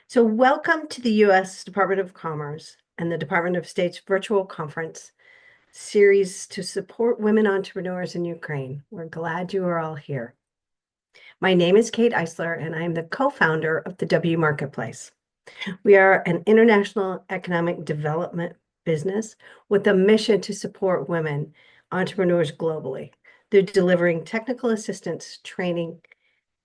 So welcome to the U.S. Department of Commerce and the Department of State's virtual conference series to support women entrepreneurs in Ukraine. We're glad you are all here. My name is Kate Eisler, and I'm the co-founder of the WMarketplace. We are an international economic development business with a mission to support women entrepreneurs globally. They're delivering technical assistance, training,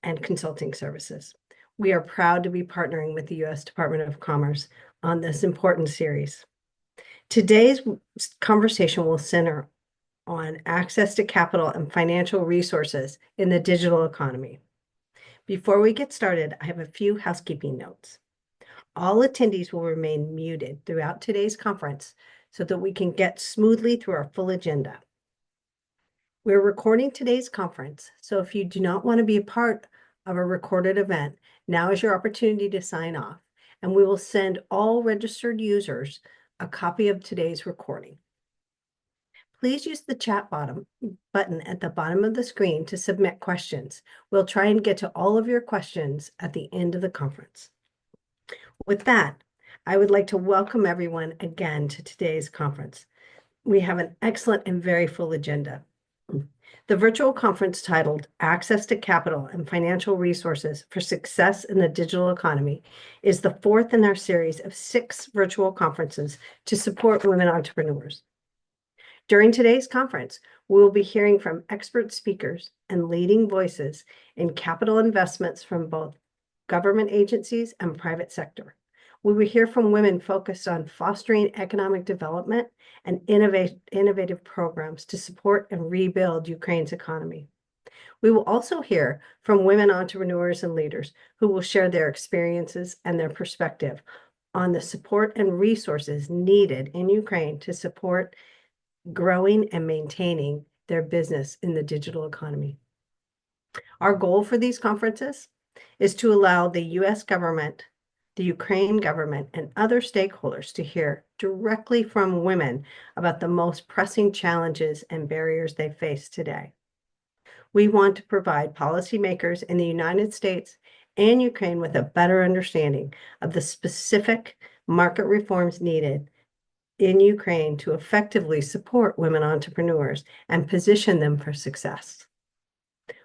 and consulting services. We are proud to be partnering with the U.S. Department of Commerce on this important series. Today's conversation will center on access to capital and financial resources in the digital economy. Before we get started, I have a few housekeeping notes. All attendees will remain muted throughout today's conference so that we can get smoothly through our full agenda. We're recording today's conference, so if you do not want to be a part of a recorded event, now is your opportunity to sign off, and we will send all registered users a copy of today's recording. Please use the chat button at the bottom of the screen to submit questions. We'll try and get to all of your questions at the end of the conference. With that, I would like to welcome everyone again to today's conference. We have an excellent and very full agenda. The virtual conference titled Access to Capital and Financial Resources for Success in the Digital Economy is the fourth in our series of 6 virtual conferences to support women entrepreneurs. During today's conference, we will be hearing from expert speakers and leading voices in capital investments from both government agencies and private sector. We will hear from women focused on fostering economic development and innovative programs to support and rebuild Ukraine's economy. We will also hear from women entrepreneurs and leaders who will share their experiences and their perspective on the support and resources needed in Ukraine to support growing and maintaining their business in the digital economy. Our goal for these conferences is to allow the U.S. government, the Ukraine government, and other stakeholders to hear directly from women about the most pressing challenges and barriers they face today. We want to provide policymakers in the United States and Ukraine with a better understanding of the specific market reforms needed in Ukraine to effectively support women entrepreneurs and position them for success.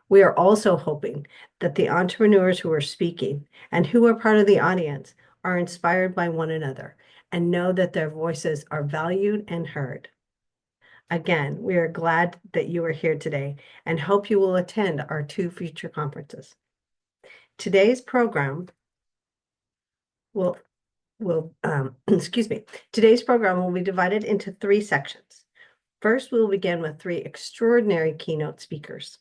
We are also hoping that the entrepreneurs who are speaking and who are part of the audience are inspired by one another and know that their voices are valued and heard. Again, we are glad that you are here today and hope you will attend our 2 future conferences. Today's program will Today's program will be divided into 3 sections. First, we will begin with 3 extraordinary keynote speakers.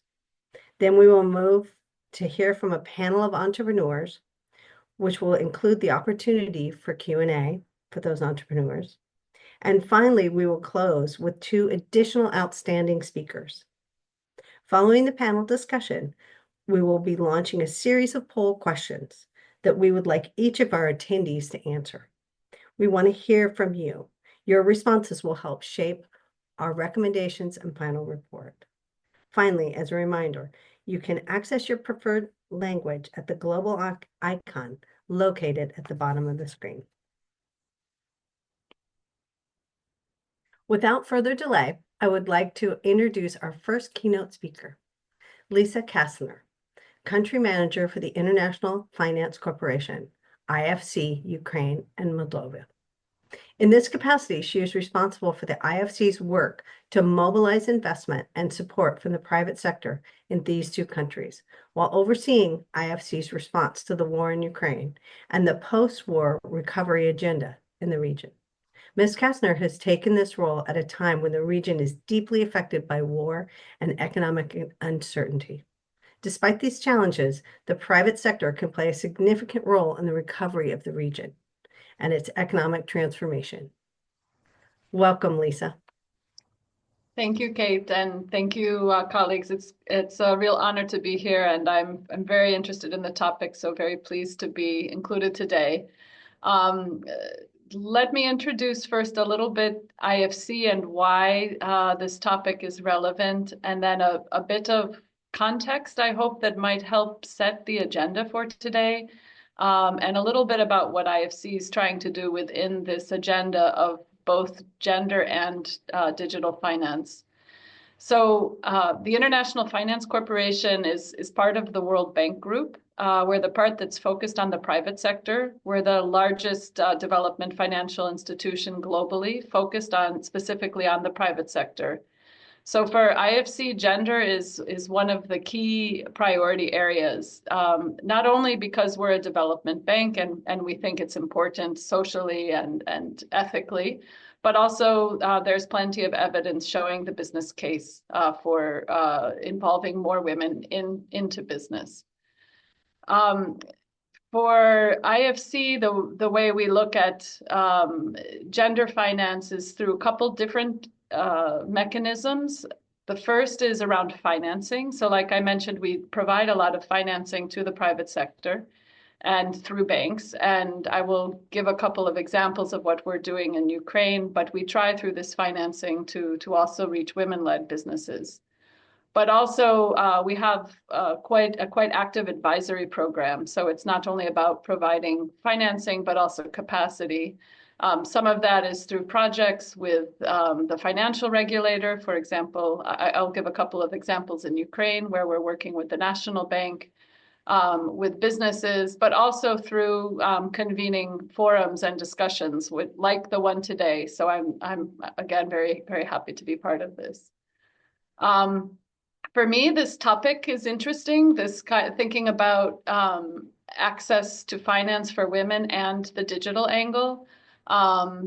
Then we will move to hear from a panel of entrepreneurs, which will include the opportunity for Q&A for those entrepreneurs. And finally, we will close with 2 additional outstanding speakers. Following the panel discussion, we will be launching a series of poll questions that we would like each of our attendees to answer. We want to hear from you. Your responses will help shape our recommendations and final report. Finally, as a reminder, you can access your preferred language at the global icon located at the bottom of the screen. Without further delay, I would like to introduce our first keynote speaker, Lisa Kaestner, Country Manager for the International Finance Corporation, IFC, Ukraine, and Moldova. In this capacity, she is responsible for the IFC's work to mobilize investment and support from the private sector in these 2 countries, while overseeing IFC's response to the war in Ukraine and the post-war recovery agenda in the region. Ms. Kaestner has taken this role at a time when the region is deeply affected by war and economic uncertainty. Despite these challenges, the private sector can play a significant role in the recovery of the region and its economic transformation. Welcome, Lisa. Thank you, Kate, and thank you, colleagues. It's a real honor to be here, and I'm very interested in the topic, so very pleased to be included today. Let me introduce first a little bit IFC and why this topic is relevant, and then a bit of context, I hope, that might help set the agenda for today. and a little bit about what IFC is trying to do within this agenda of both gender and digital finance. So the International Finance Corporation is part of the World Bank Group. We're the part that's focused on the private sector. We're the largest development financial institution globally, focused on specifically on the private sector. So for IFC, gender is one of the key priority areas, not only because we're a development bank and we think it's important socially and ethically, but also there's plenty of evidence showing the business case for involving more women into business. For IFC, the way we look at gender finance is through a couple different mechanisms. The first is around financing. So like I mentioned, we provide a lot of financing to the private sector and through banks. And I will give a couple of examples of what we're doing in Ukraine, but we try through this financing to also reach women-led businesses. But also we have quite active advisory program. So it's not only about providing financing, but also capacity. Some of that is through projects with the financial regulator. For example, I'll give a couple of examples in Ukraine where we're working with the National Bank, with businesses, but also through convening forums and discussions like the one today. So I'm again very, very happy to be part of this. For me, this topic is interesting, this kind of thinking about access to finance for women and the digital angle,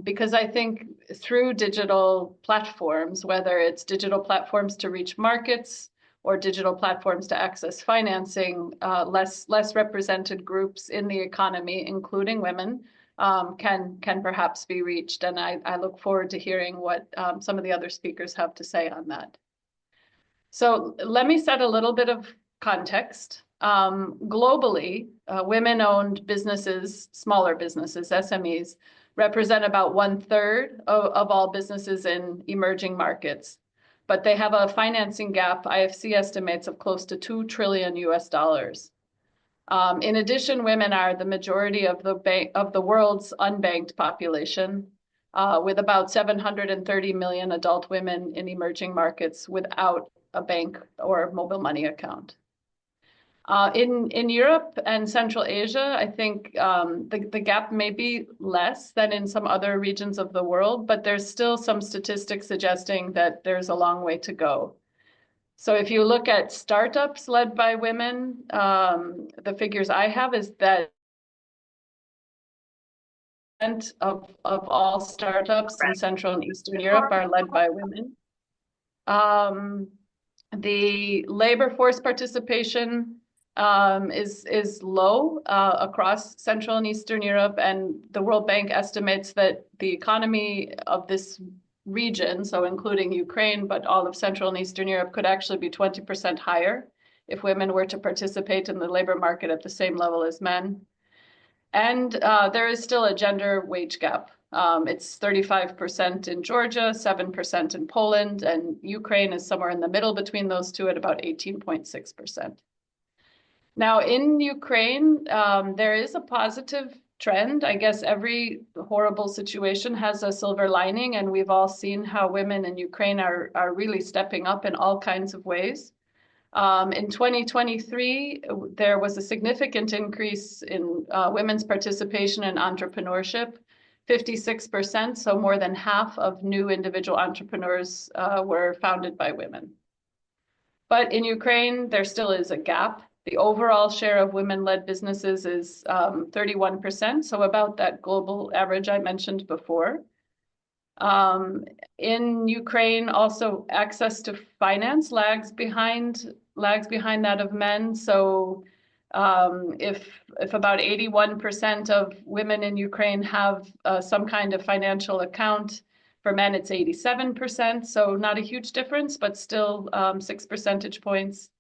because I think through digital platforms, whether it's digital platforms to reach markets or digital platforms to access financing, less represented groups in the economy, including women, can perhaps be reached. And I look forward to hearing what some of the other speakers have to say on that. So let me set a little bit of context. Globally, women-owned businesses, smaller businesses, SMEs, represent about 1/3 of all businesses in emerging markets. But they have a financing gap, IFC estimates, of close to $2 trillion. In addition, women are the majority of the world's unbanked population, with about 730 million adult women in emerging markets without a bank or mobile money account. In Europe and Central Asia, I think the gap may be less than in some other regions of the world, but there's still some statistics suggesting that there's a long way to go. So if you look at startups led by women, the figures I have is that of all startups in Central and Eastern Europe are led by women. The labor force participation is low across Central and Eastern Europe, and the World Bank estimates that the economy of this region, so including Ukraine, but all of Central and Eastern Europe, could actually be 20% higher if women were to participate in the labor market at the same level as men. And there is still a gender wage gap. It's 35% in Georgia, 7% in Poland, and Ukraine is somewhere in the middle between those two at about 18.6%. Now, in Ukraine, there is a positive trend. I guess every horrible situation has a silver lining, and we've all seen how women in Ukraine are really stepping up in all kinds of ways. In 2023, there was a significant increase in women's participation in entrepreneurship, 56%, so more than half of new individual entrepreneurs were founded by women. But in Ukraine, there still is a gap. The overall share of women-led businesses is 31%, so about that global average I mentioned before. In Ukraine, also access to finance lags behind that of men. So if about 81% of women in Ukraine have some kind of financial account, for men it's 87%, so not a huge difference, but still 6 percentage points.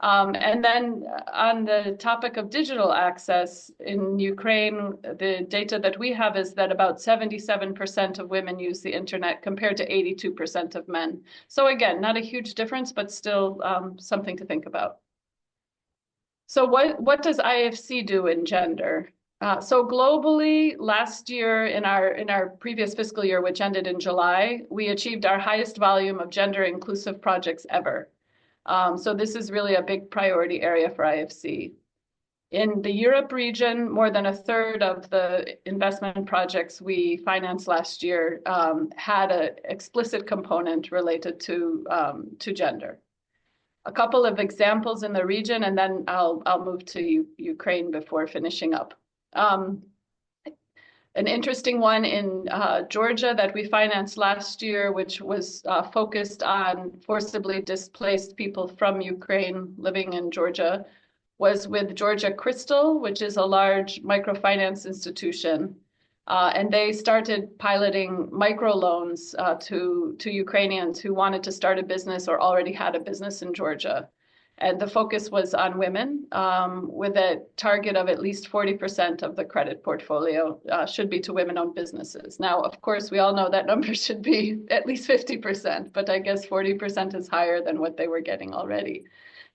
And then on the topic of digital access in Ukraine, the data that we have is that about 77% of women use the internet compared to 82% of men. So again, not a huge difference, but still something to think about. So what does IFC do in gender? So globally, last year in our previous fiscal year, which ended in July, we achieved our highest volume of gender inclusive projects ever. So this is really a big priority area for IFC. In the Europe region, more than a third of the investment projects we financed last year had an explicit component related to gender. A couple of examples in the region, and then I'll move to Ukraine before finishing up. An interesting one in Georgia that we financed last year, which was focused on forcibly displaced people from Ukraine living in Georgia, was with Georgia Crystal, which is a large microfinance institution. And they started piloting microloans to Ukrainians who wanted to start a business or already had a business in Georgia. And the focus was on women, with a target of at least 40% of the credit portfolio should be to women-owned businesses. Now, of course, we all know that number should be at least 50%, but I guess 40% is higher than what they were getting already.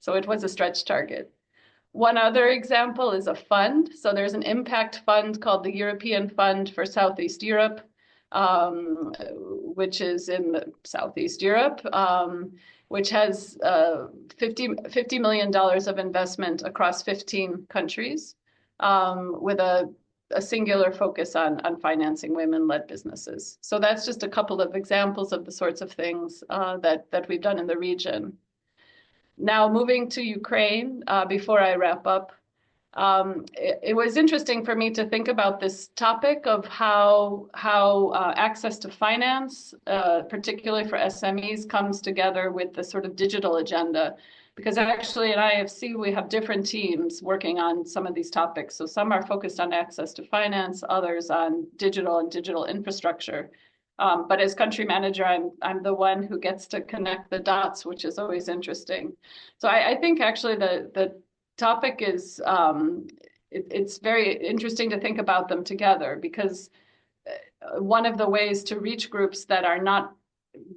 So it was a stretch target. One other example is a fund. So there's an impact fund called the European Fund for Southeast Europe, which is in Southeast Europe, which has $50 million of investment across 15 countries, with a singular focus on financing women-led businesses. So that's just a couple of examples of the sorts of things that we've done in the region. Now, moving to Ukraine, before I wrap up, it was interesting for me to think about this topic of how access to finance, particularly for SMEs, comes together with the sort of digital agenda. Because actually at IFC, we have different teams working on some of these topics. So some are focused on access to finance, others on digital and digital infrastructure. But as country manager, I'm the one who gets to connect the dots, which is always interesting. So I think actually the topic is, it's very interesting to think about them together, because one of the ways to reach groups that are not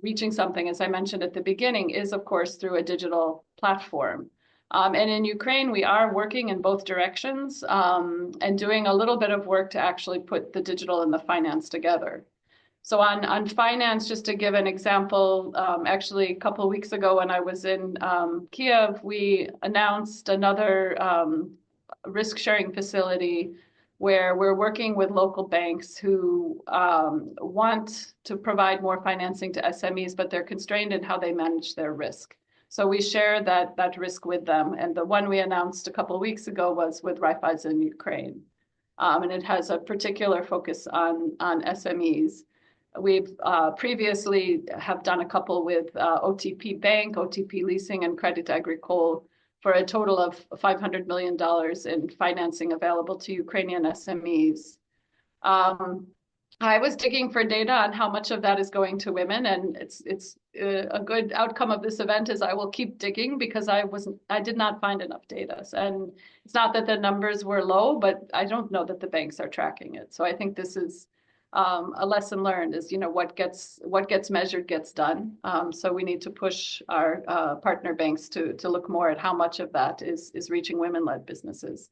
reaching something, as I mentioned at the beginning, is of course through a digital platform. And in Ukraine, we are working in both directions and doing a little bit of work to actually put the digital and the finance together. So on finance, just to give an example, actually a couple of weeks ago when I was in Kiev, we announced another risk-sharing facility where we're working with local banks who want to provide more financing to SMEs, but they're constrained in how they manage their risk. So we share that risk with them. And the one we announced a couple of weeks ago was with Raiffeisen Ukraine. And it has a particular focus on SMEs. We've previously have done a couple with OTP Bank, OTP Leasing, and Crédit Agricole for a total of $500 million in financing available to Ukrainian SMEs. I was digging for data on how much of that is going to women, and it's a good outcome of this event is I will keep digging, because I did not find enough data. And it's not that the numbers were low, but I don't know that the banks are tracking it. So I think this is a lesson learned is, what gets measured gets done. So we need to push our partner banks to look more at how much of that is reaching women-led businesses.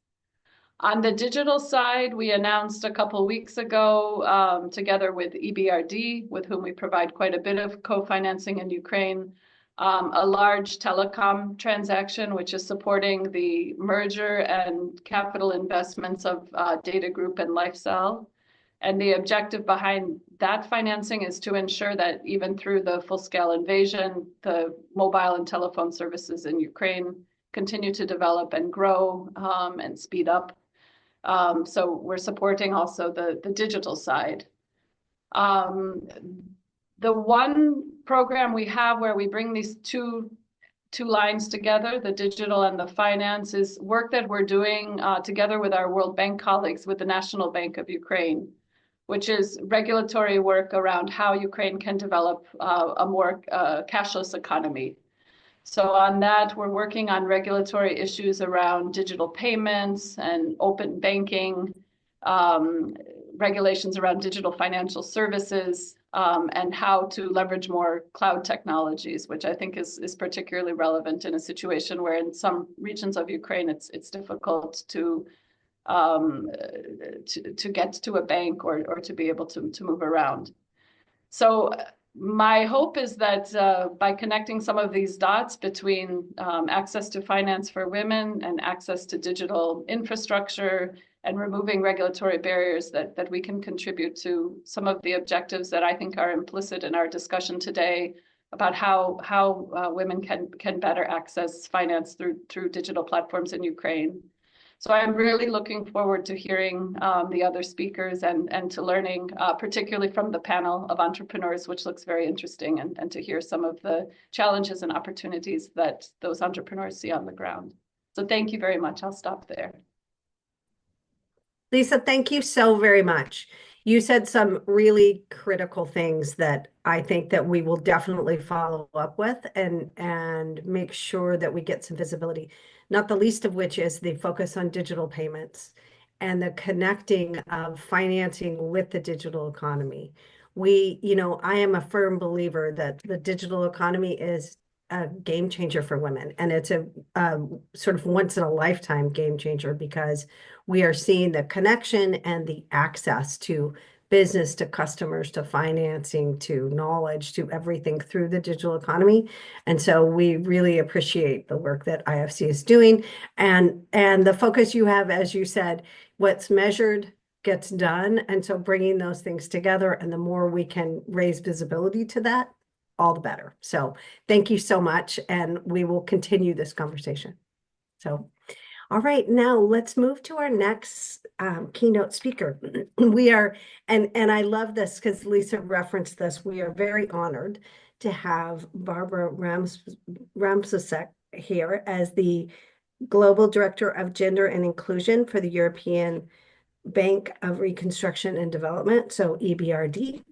On the digital side, we announced a couple weeks ago, together with EBRD, with whom we provide quite a bit of co-financing in Ukraine, a large telecom transaction, which is supporting the merger and capital investments of Data Group and LifeCell. And the objective behind that financing is to ensure that even through the full-scale invasion, the mobile and telephone services in Ukraine continue to develop and grow and speed up. So we're supporting also the digital side. The one program we have where we bring these two lines together, the digital and the finance, is work that we're doing together with our World Bank colleagues with the National Bank of Ukraine, which is regulatory work around how Ukraine can develop a more cashless economy. So on that, we're working on regulatory issues around digital payments and open banking, regulations around digital financial services, and how to leverage more cloud technologies, which I think is particularly relevant in a situation where in some regions of Ukraine, it's difficult to to get to a bank or to be able to move around. So my hope is that by connecting some of these dots between access to finance for women and access to digital infrastructure and removing regulatory barriers, that we can contribute to some of the objectives that I think are implicit in our discussion today about how women can better access finance through digital platforms in Ukraine. So I'm really looking forward to hearing the other speakers and to learning, particularly from the panel of entrepreneurs, which looks very interesting, and to hear some of the challenges and opportunities that those entrepreneurs see on the ground. So thank you very much. I'll stop there. Lisa, thank you so very much. You said some really critical things that I think that we will definitely follow up with and make sure that we get some visibility, not the least of which is the focus on digital payments and the connecting of financing with the digital economy. I am a firm believer that the digital economy is a game changer for women, and it's a sort of once in a lifetime game changer because we are seeing the connection and the access to business, to customers, to financing, to knowledge, to everything through the digital economy. And so we really appreciate the work that IFC is doing and the focus you have, as you said, what's measured gets done. And so bringing those things together, and the more we can raise visibility to that, all the better. So thank you so much. And we will continue this conversation. So, all right, now let's move to our next keynote speaker. We are, and I love this because Lisa referenced this, we are very honored to have Barbara Rambousek here as the Global Director of Gender and Inclusion for the European Bank of Reconstruction and Development, so EBRD.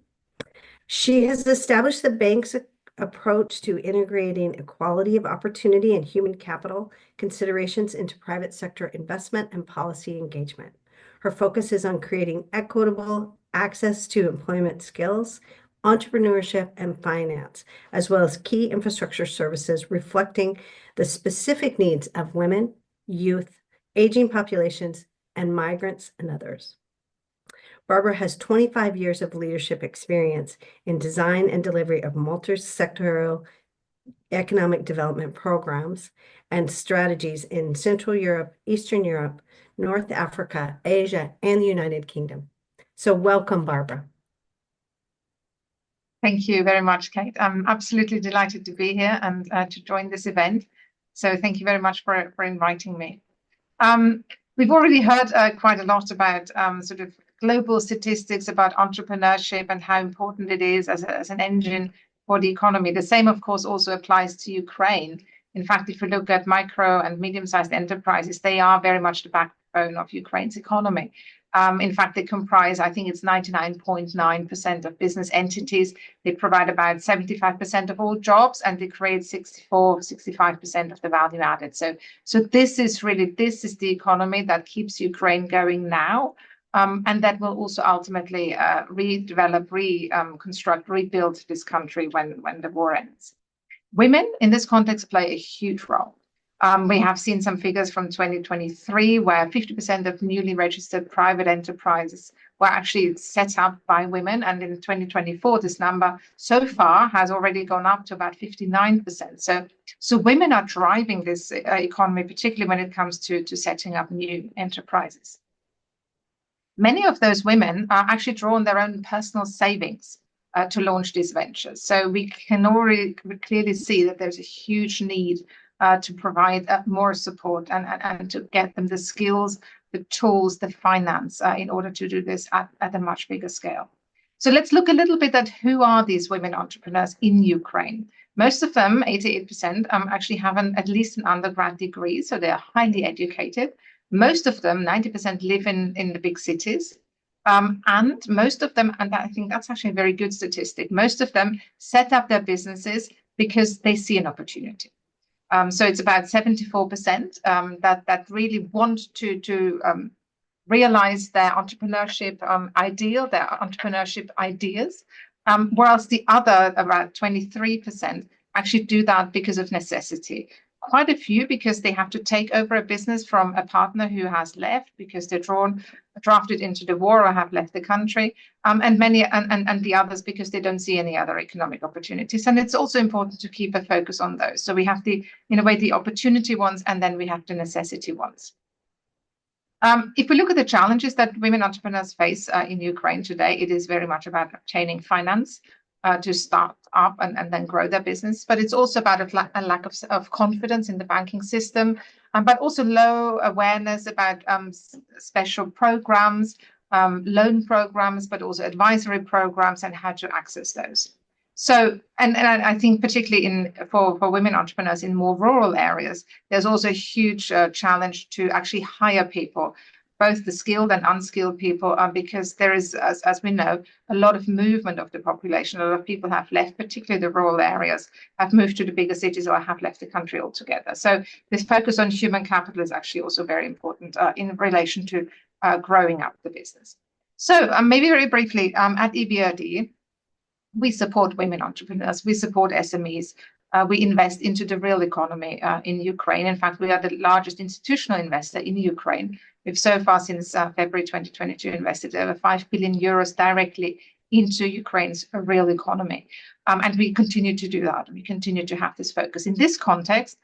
She has established the bank's approach to integrating equality of opportunity and human capital considerations into private sector investment and policy engagement. Her focus is on creating equitable access to employment skills, entrepreneurship, and finance, as well as key infrastructure services reflecting the specific needs of women, youth, aging populations, and migrants and others. Barbara has 25 years of leadership experience in design and delivery of multi-sectoral economic development programs and strategies in Central Europe, Eastern Europe, North Africa, Asia, and the United Kingdom. So welcome, Barbara. Thank you very much, Kate. I'm absolutely delighted to be here and to join this event. So thank you very much for inviting me. We've already heard quite a lot about sort of global statistics about entrepreneurship and how important it is as an engine for the economy. The same, of course, also applies to Ukraine. In fact, if you look at micro and medium-sized enterprises, they are very much the backbone of Ukraine's economy. In fact, they comprise, I think it's 99.9% of business entities. They provide about 75% of all jobs, and they create 65% of the value added. So this is the economy that keeps Ukraine going now. And that will also ultimately redevelop, reconstruct, rebuild this country when the war ends. Women in this context play a huge role. We have seen some figures from 2023 where 50% of newly registered private enterprises were actually set up by women. And in 2024, this number so far has already gone up to about 59%. So women are driving this economy, particularly when it comes to setting up new enterprises. Many of those women are actually drawing their own personal savings to launch these ventures. So we can already clearly see that there's a huge need to provide more support and to get them the skills, the tools, the finance in order to do this at a much bigger scale. So let's look a little bit at who are these women entrepreneurs in Ukraine. Most of them, 88%, actually have at least an undergrad degree, so they are highly educated. Most of them, 90%, live in the big cities. And most of them, and I think that's actually a very good statistic, most of them set up their businesses because they see an opportunity. So it's about 74% that really want to realize their entrepreneurship ideal, their entrepreneurship ideas, whereas the other, about 23%, actually do that because of necessity. quite a few because they have to take over a business from a partner who has left because they're drafted into the war or have left the country, and many and the others because they don't see any other economic opportunities. And it's also important to keep a focus on those. So we have in a way, the opportunity ones, and then we have the necessity ones. If we look at the challenges that women entrepreneurs face in Ukraine today, it is very much about obtaining finance to start up and then grow their business. But it's also about a lack of confidence in the banking system, but also low awareness about special programs, loan programs, but also advisory programs and how to access those. So, and I think particularly for women entrepreneurs in more rural areas, there's also a huge challenge to actually hire people, both the skilled and unskilled people, because there is, as we know, a lot of movement of the population. A lot of people have left, particularly the rural areas, have moved to the bigger cities or have left the country altogether. So this focus on human capital is actually also very important in relation to growing up the business. So maybe very briefly, at EBRD, we support women entrepreneurs, we support SMEs, we invest into the real economy in Ukraine. In fact, we are the largest institutional investor in Ukraine. We've so far since February 2022 invested over 5 billion euros directly into Ukraine's real economy. And we continue to do that. We continue to have this focus. In this context,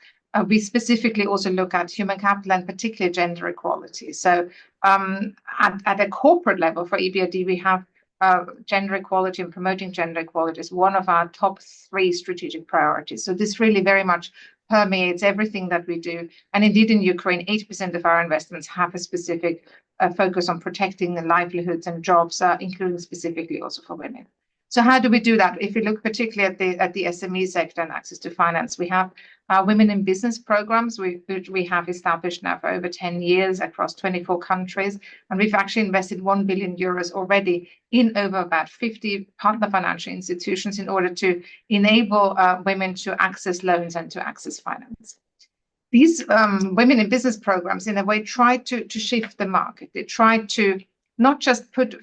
we specifically also look at human capital and particularly gender equality. So at a corporate level for EBRD, we have gender equality and promoting gender equality is one of our top 3 strategic priorities. So this really very much permeates everything that we do. And indeed, in Ukraine, 80% of our investments have a specific focus on protecting the livelihoods and jobs, including specifically also for women. So how do we do that? If we look particularly at the SME sector and access to finance, we have women in business programs, which we have established now for over 10 years across 24 countries. And we've actually invested 1 billion euros already in over about 50 partner financial institutions in order to enable women to access loans and to access finance. These women in business programs, in a way, try to shift the market. They try to not just put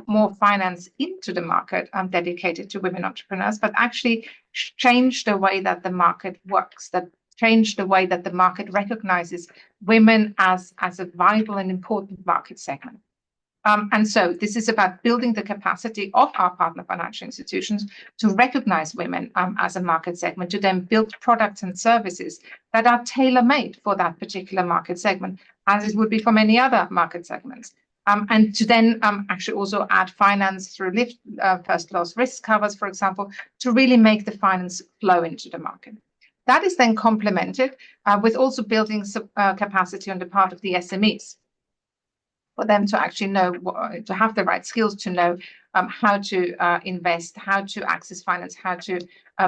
more finance into the market dedicated to women entrepreneurs, but actually change the way that the market works, that change the way that the market recognizes women as a vital and important market segment. And so this is about building the capacity of our partner financial institutions to recognize women as a market segment, to then build products and services that are tailor-made for that particular market segment, as it would be for many other market segments. And to then actually also add finance through first loss risk covers, for example, to really make the finance flow into the market. That is then complemented with also building capacity on the part of the SMEs, for them to actually know, to have the right skills to know how to invest, how to access finance, how to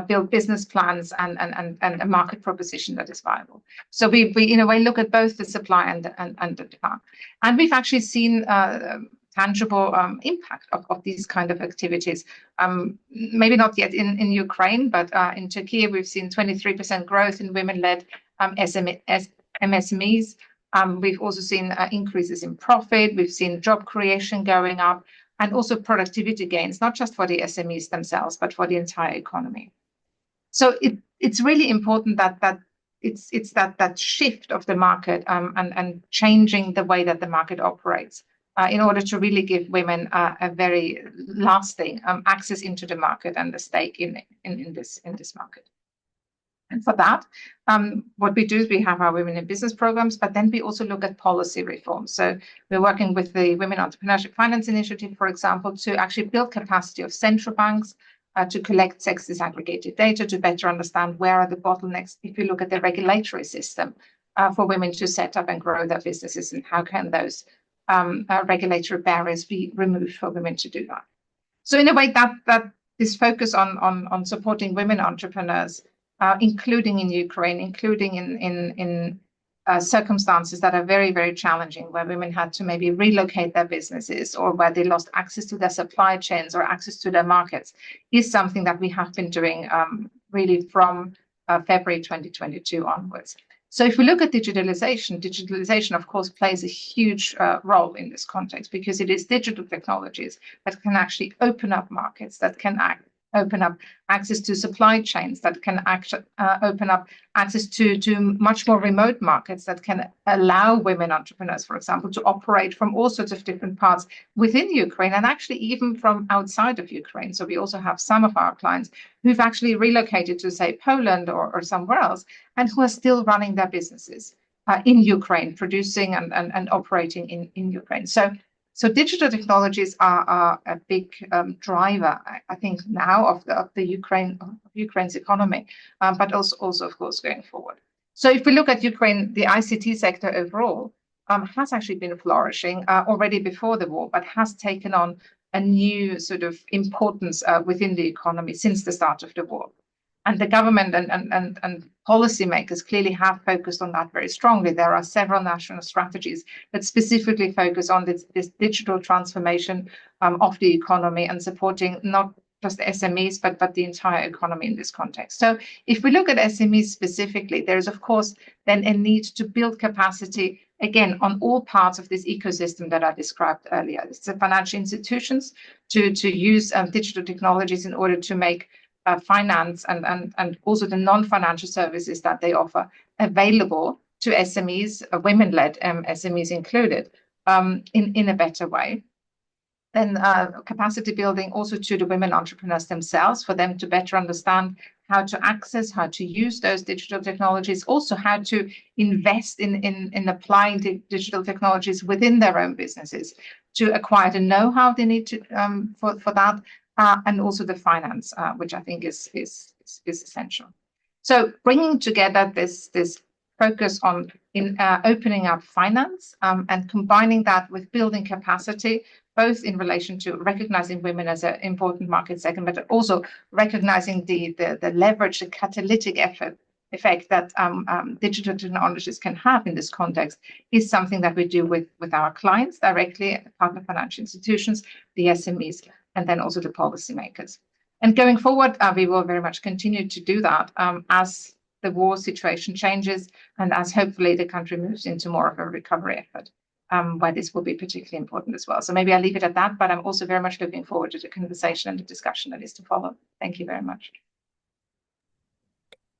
build business plans and a market proposition that is viable. So we in a way look at both the supply and the demand. And we've actually seen tangible impact of these kind of activities. Maybe not yet in Ukraine, but in Turkey, we've seen 23% growth in women-led MSMEs. We've also seen increases in profit. We've seen job creation going up and also productivity gains, not just for the SMEs themselves, but for the entire economy. So it's really important that it's that shift of the market and changing the way that the market operates in order to really give women a very lasting access into the market and a stake in this market. And for that, what we do is we have our Women in Business programs, but then we also look at policy reforms. So we're working with the Women Entrepreneurship Finance Initiative, for example, to actually build capacity of central banks to collect sex disaggregated data to better understand where are the bottlenecks if you look at the regulatory system for women to set up and grow their businesses, and how can those regulatory barriers be removed for women to do that. So in a way that this focus on supporting women entrepreneurs, including in Ukraine, including in circumstances that are very, very challenging, where women had to maybe relocate their businesses or where they lost access to their supply chains or access to their markets, is something that we have been doing really from February 2022 onwards. So if we look at digitalization, of course, plays a huge role in this context, because it is digital technologies that can actually open up markets, that can open up access to supply chains, that can open up access to much more remote markets, that can allow women entrepreneurs, for example, to operate from all sorts of different parts within Ukraine and actually even from outside of Ukraine. So we also have some of our clients who've actually relocated to, say, Poland or somewhere else, and who are still running their businesses in Ukraine, producing and operating in Ukraine. So digital technologies are a big driver, I think, now of the Ukraine's economy, but also of course going forward. So if we look at Ukraine, the ICT sector overall has actually been flourishing already before the war, but has taken on a new sort of importance within the economy since the start of the war. And the government and policymakers clearly have focused on that very strongly. There are several national strategies that specifically focus on this digital transformation of the economy and supporting not just SMEs, but the entire economy in this context. So if we look at SMEs specifically, there is, of course, then a need to build capacity, again, on all parts of this ecosystem that I described earlier. It's the financial institutions to use digital technologies in order to make finance and also the non-financial services that they offer available to SMEs, women-led SMEs included, in a better way. Then capacity building also to the women entrepreneurs themselves, for them to better understand how to access, how to use those digital technologies, also how to invest in applying digital technologies within their own businesses, to acquire the know-how they need to for that, and also the finance, which I think is essential. So bringing together this focus on opening up finance and combining that with building capacity, both in relation to recognizing women as an important market segment, but also recognizing the leverage, the catalytic effect that digital technologies can have in this context, is something that we do with our clients directly, partner financial institutions, the SMEs, and then also the policymakers. And going forward, we will very much continue to do that as the war situation changes and as hopefully the country moves into more of a recovery effort, where this will be particularly important as well. So maybe I'll leave it at that, but I'm also very much looking forward to the conversation and the discussion that is to follow. Thank you very much.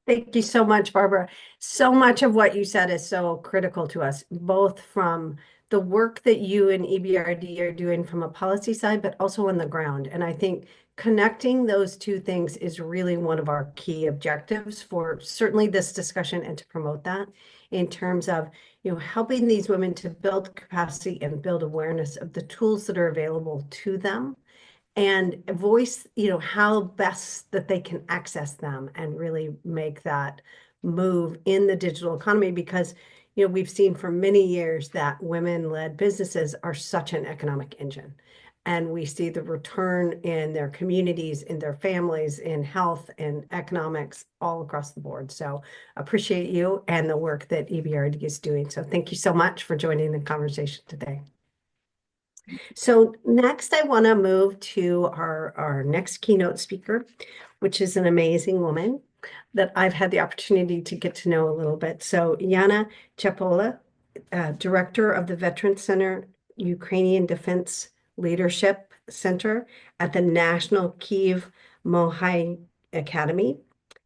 Thank you so much, Barbara. So much of what you said is so critical to us, both from the work that you and EBRD are doing from a policy side, but also on the ground. And I think connecting those two things is really one of our key objectives for certainly this discussion and to promote that in terms of, helping these women to build capacity and build awareness of the tools that are available to them, and voice, how best that they can access them and really make that move in the digital economy. Because, we've seen for many years that women-led businesses are such an economic engine. And we see the return in their communities, in their families, in health and economics all across the board. So appreciate you and the work that EBRD is doing. So thank you so much for joining the conversation today. So next, I want to move to our next keynote speaker, which is an amazing woman that I've had the opportunity to get to know a little bit. So Yana Chapailo, Director of the Veterans Center, Ukrainian Defense Leadership Center at the National Kyiv Mohai Academy.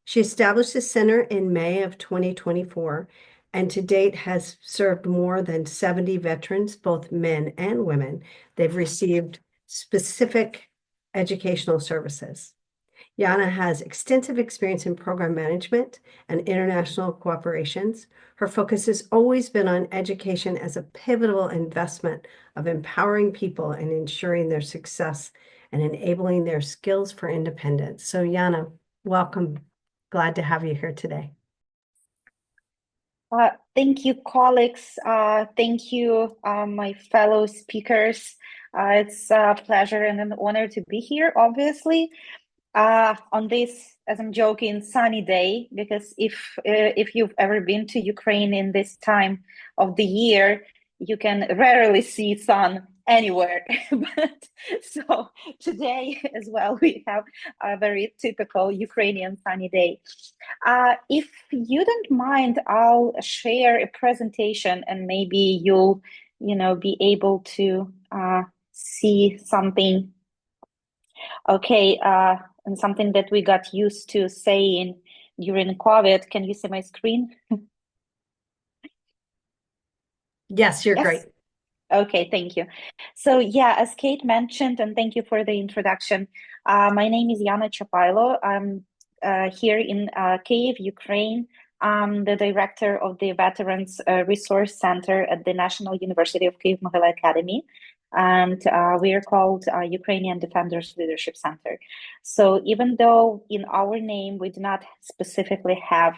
She established the center in May of 2024, and to date has served more than 70 veterans, both men and women. They've received specific educational services. Yana has extensive experience in program management and international cooperations. Her focus has always been on education as a pivotal investment of empowering people and ensuring their success and enabling their skills for independence. So Yana, welcome. Glad to have you here today. Thank you, colleagues. Thank you, my fellow speakers. It's a pleasure and an honor to be here, obviously. On this, as I'm joking, sunny day, because if you've ever been to Ukraine in this time of the year, you can rarely see sun anywhere. But so today as well, we have a very typical Ukrainian sunny day. If you don't mind, I'll share a presentation and maybe you'll, be able to see something. Okay, and something that we got used to saying during COVID. Can you see my screen? Yes, you're Yes. great. Okay, thank you. So yeah, as Kate mentioned, and thank you for the introduction, my name is Yana Chapailo. I'm here in Kyiv, Ukraine. I'm the director of the Veterans Resource Center at the National University of Kyiv Mohyla Academy. And we are called Ukrainian Defenders Leadership Center. So even though in our name we do not specifically have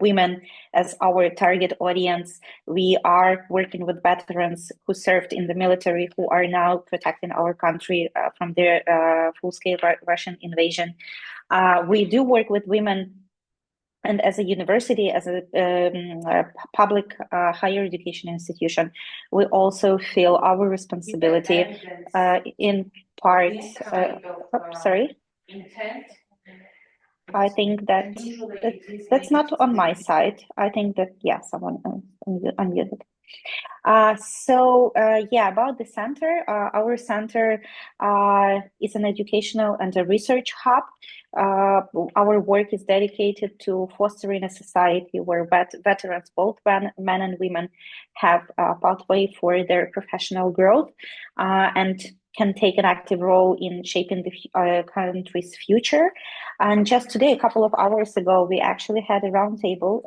women as our target audience, we are working with veterans who served in the military, who are now protecting our country from the full-scale Russian invasion. We do work with women, and as a university, as a public higher education institution, we also feel our responsibility in part. Sorry. I think that's not on my side. I think that, yeah, someone unmuted. Yeah, about the center, our center is an educational and a research hub. Our work is dedicated to fostering a society where veterans, both men and women, have a pathway for their professional growth and can take an active role in shaping the country's future. And just today, a couple of hours ago, we actually had a roundtable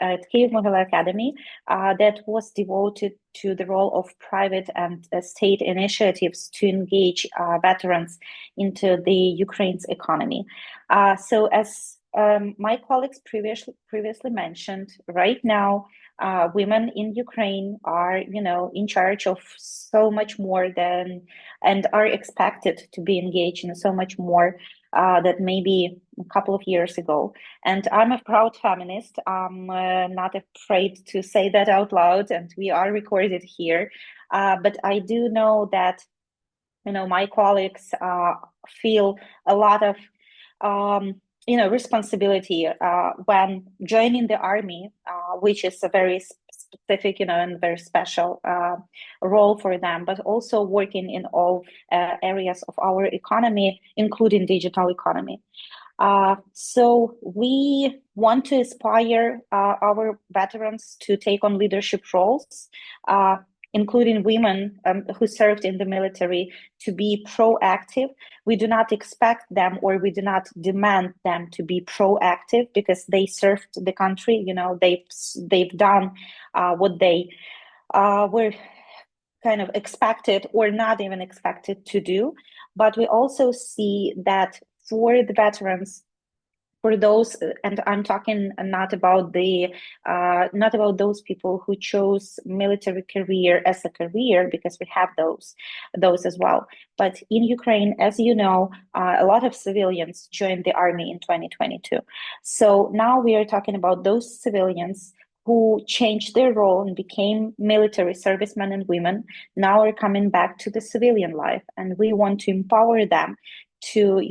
at Kyiv Mohyla Academy that was devoted to the role of private and state initiatives to engage veterans into the Ukraine's economy. So as my colleagues previously mentioned, right now, women in Ukraine are, in charge of so much more than, and are expected to be engaged in so much more that maybe a couple of years ago. And I'm a proud feminist. I'm not afraid to say that out loud, and we are recorded here. But I do know that, my colleagues feel a lot of responsibility when joining the army, which is a very specific, and very special role for them, but also working in all areas of our economy, including digital economy. So we want to inspire our veterans to take on leadership roles, including women who served in the military, to be proactive. We do not expect them, or we do not demand them to be proactive, because they served the country. They've done what they were kind of expected, or not even expected, to do. But we also see that for the veterans, for those, and I'm talking not about those people who chose military career as a career, because we have those as well. But in Ukraine, as you know, a lot of civilians joined the army in 2022. So now we are talking about those civilians who changed their role and became military servicemen and women, now are coming back to the civilian life, and we want to empower them to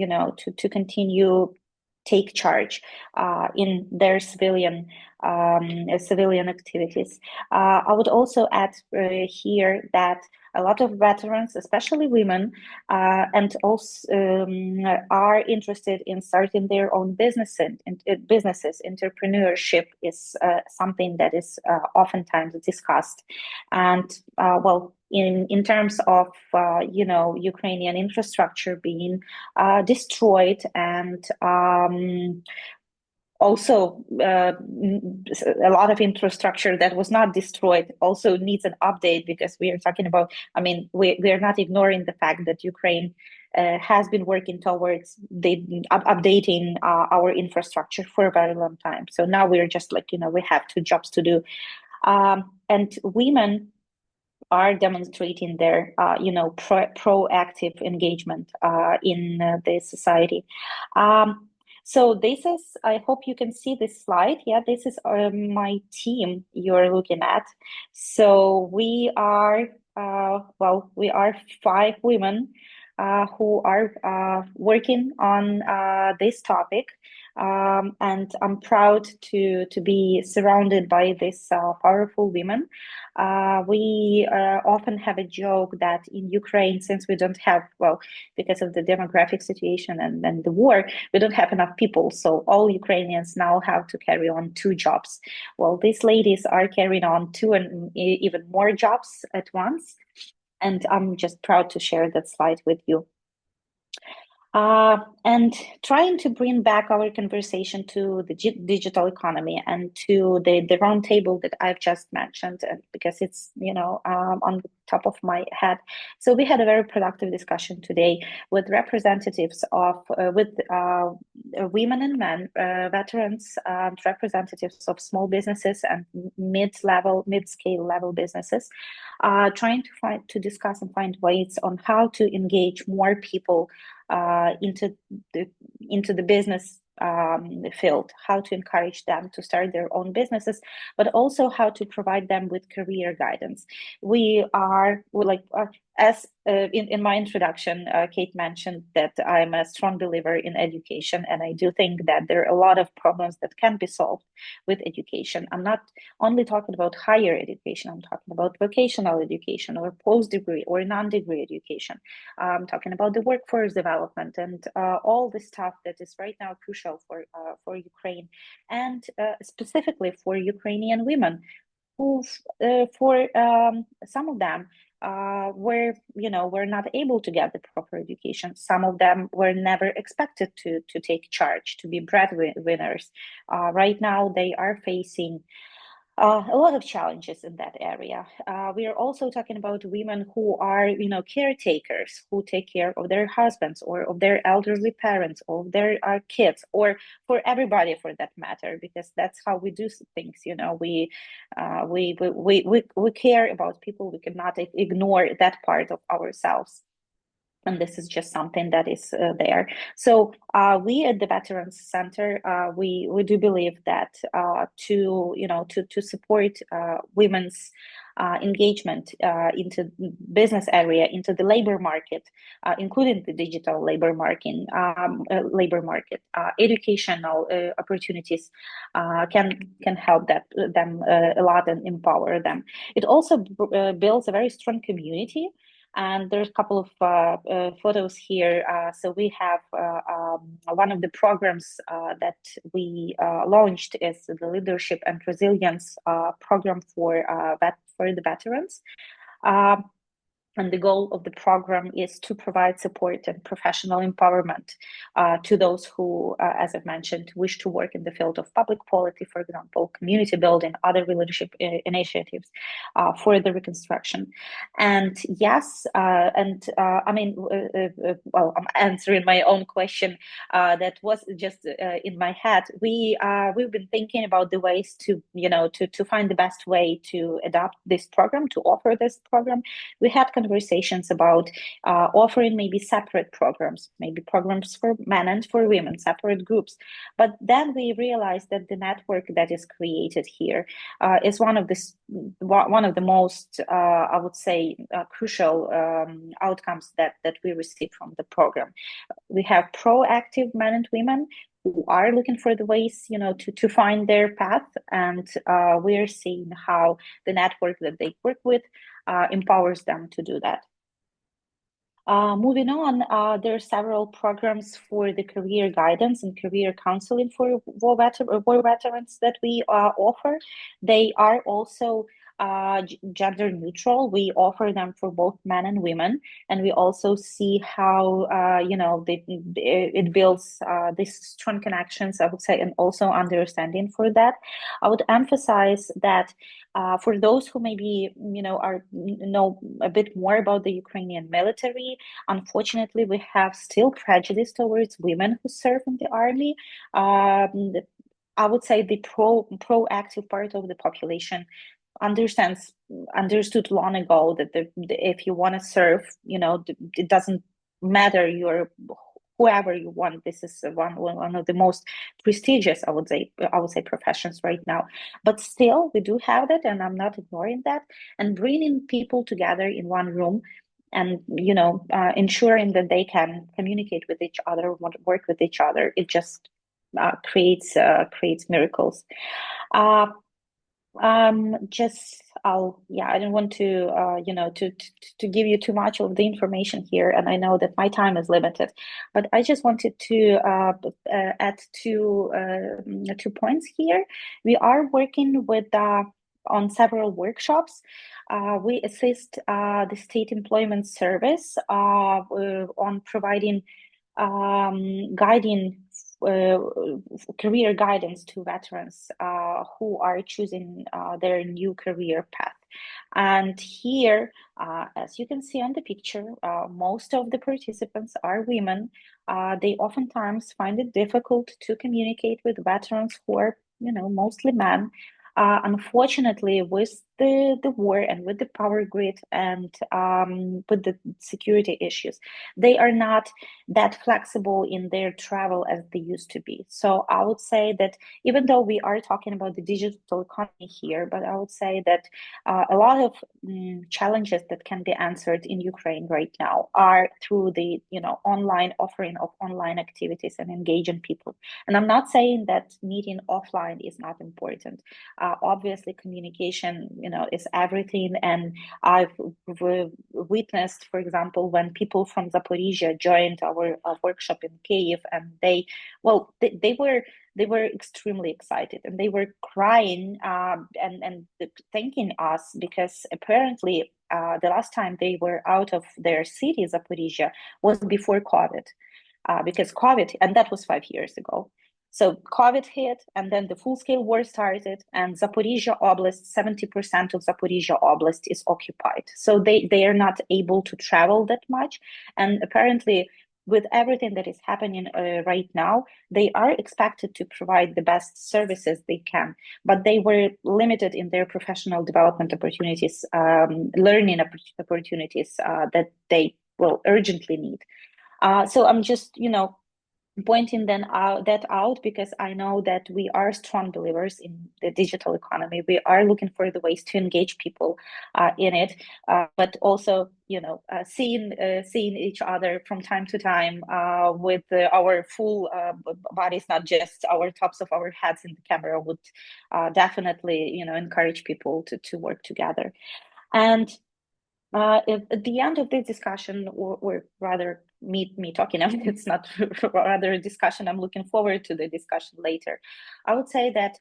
continue take charge in their civilian activities. I would also add here that a lot of veterans, especially women, and also are interested in starting their own businesses. Entrepreneurship is something that is oftentimes discussed, and in terms of Ukrainian infrastructure being destroyed, and also a lot of infrastructure that was not destroyed also needs an update, because we are talking about, we are not ignoring the fact that Ukraine has been working towards updating our infrastructure for a very long time. So now we're just we have two jobs to do. And women are demonstrating their proactive engagement in the society. So this is, I hope you can see this slide. Yeah, this is my team you're looking at. So we are, we are 5 women who are working on this topic. And I'm proud to be surrounded by these powerful women. We often have a joke that in Ukraine, since we don't have, well, because of the demographic situation and the war, we don't have enough people. So all Ukrainians now have to carry on 2 jobs. Well, these ladies are carrying on 2 and even more jobs at once. And I'm just proud to share that slide with you. And trying to bring back our conversation to the digital economy and to the roundtable that I've just mentioned, because it's, you know, on the top of my head. So we had a very productive discussion today with representatives of, women and men, veterans, and representatives of small businesses and mid-scale level businesses, trying to discuss and find ways on how to engage more people into the business field, how to encourage them to start their own businesses, but also how to provide them with career guidance. We're like, as in my introduction, Kate mentioned that I'm a strong believer in education, and I do think that there are a lot of problems that can be solved with education. I'm not only talking about higher education, I'm talking about vocational education or post-degree or non-degree education. I'm talking about the workforce development and all the stuff that is right now crucial for Ukraine, and specifically for Ukrainian women, who for some of them were not able to get the proper education. Some of them were never expected to take charge, to be breadwinners. Right now, they are facing a lot of challenges in that area. We are also talking about women who are, caretakers, who take care of their husbands or of their elderly parents or of their kids, or for everybody for that matter, because that's how we do things. We care about people. We cannot ignore that part of ourselves. And this is just something that is there. So we at the Veterans Center, we do believe that to support women's engagement into business area, into the labor market, including the digital labor market, educational opportunities can help them a lot and empower them. It also builds a very strong community. And there's a couple of photos here. So we have one of the programs that we launched is the Leadership and Resilience program for the veterans. And the goal of the program is to provide support and professional empowerment to those who, as I've mentioned, wish to work in the field of public policy, for example, community building, other leadership initiatives for the reconstruction. And yes, I mean, well, I'm answering my own question that was just in my head. We've been thinking about the ways to find the best way to adopt this program, to offer this program. We had conversations about offering maybe separate programs, maybe programs for men and for women, separate groups. But then we realized that the network that is created here is one of the most, I would say, crucial outcomes that we receive from the program. We have proactive men and women who are looking for the ways, to find their path, and we are seeing how the network that they work with empowers them to do that. Moving on, there are several programs for the career guidance and career counseling for war veterans that we offer. They are also gender neutral. We offer them for both men and women, and we also see how it builds these strong connections, I would say, and also understanding for that. I would emphasize that for those who maybe know a bit more about the Ukrainian military, unfortunately, we have still prejudice towards women who serve in the army. I would say the proactive part of the population understood long ago that if you want to serve, it doesn't matter, you're whoever you want. This is one of the most prestigious, I would say, professions right now. But still, we do have that, and I'm not ignoring that. And bringing people together in one room, and ensuring that they can communicate with each other, work with each other, it just creates miracles. I don't want to give you too much of the information here, and I know that my time is limited, but I just wanted to add two points here. We are working with on several workshops. We assist the State Employment Service on providing guiding career guidance to veterans who are choosing their new career path. And here, as you can see on the picture, most of the participants are women. They oftentimes find it difficult to communicate with veterans who are, mostly men. Unfortunately, with the war and with the power grid and with the security issues, they are not that flexible in their travel as they used to be. So I would say that even though we are talking about the digital economy here, but I would say that a lot of challenges that can be answered in Ukraine right now are through the online offering of online activities and engaging people. And I'm not saying that meeting offline is not important. Obviously, communication, is everything. And I've witnessed, for example, when people from Zaporizhia joined our workshop in Kyiv, and they were extremely excited, and they were crying and thanking us, because apparently the last time they were out of their city, Zaporizhia, was before COVID, because COVID, and that was 5 years ago. So COVID hit, and then the full-scale war started, and Zaporizhia Oblast, 70% of Zaporizhia Oblast is occupied. So they are not able to travel that much. And apparently, with everything that is happening right now, they are expected to provide the best services they can, but they were limited in their professional development opportunities, learning opportunities that they will urgently need. So I'm just, pointing that out because I know that we are strong believers in the digital economy. We are looking for the ways to engage people in it, but also seeing each other from time to time with our full bodies, not just our tops of our heads in the camera, would definitely encourage people to work together. And at the end of this discussion, or rather me talking, it's not rather a discussion, I'm looking forward to the discussion later. I would say that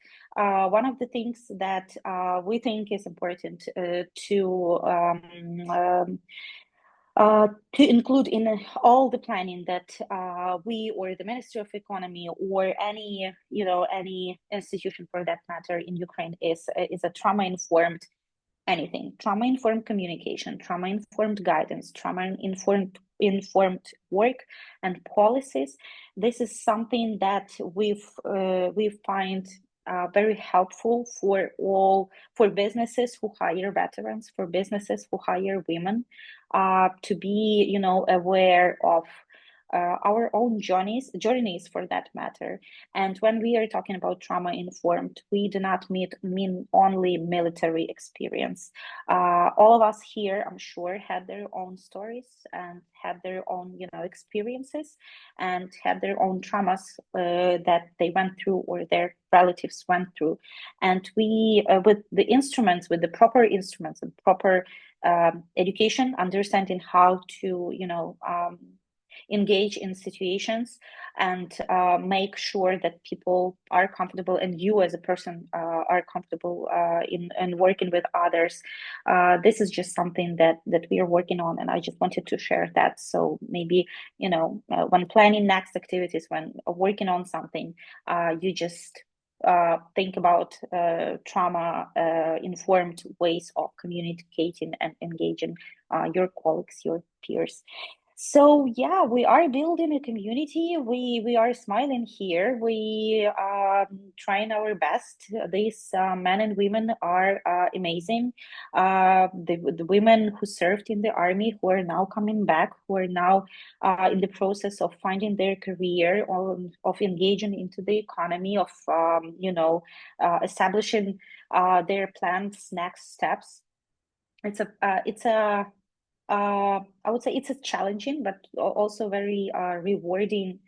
one of the things that we think is important to include in all the planning that we or the Ministry of Economy or any institution for that matter in Ukraine is a trauma-informed anything, trauma-informed communication, trauma-informed guidance, trauma-informed work and policies. This is something that we find very helpful for businesses who hire veterans, for businesses who hire women, to be aware of our own journeys for that matter. And when we are talking about trauma-informed, we do not mean only military experience. All of us here, I'm sure, had their own stories and had their own experiences and had their own traumas that they went through or their relatives went through. And we, with the proper instruments and proper education, understanding how to engage in situations and make sure that people are comfortable, and you as a person are comfortable in working with others. This is just something that we are working on, and I just wanted to share that. So maybe when planning next activities, when working on something, you just think about trauma informed ways of communicating and engaging your colleagues, your peers. So yeah, we are building a community. We are smiling here. We are trying our best. These men and women are amazing. The women who served in the army, who are now coming back, who are now in the process of finding their career, or of engaging into the economy, of establishing their plans, next steps. I would say it's a challenging, but also very rewarding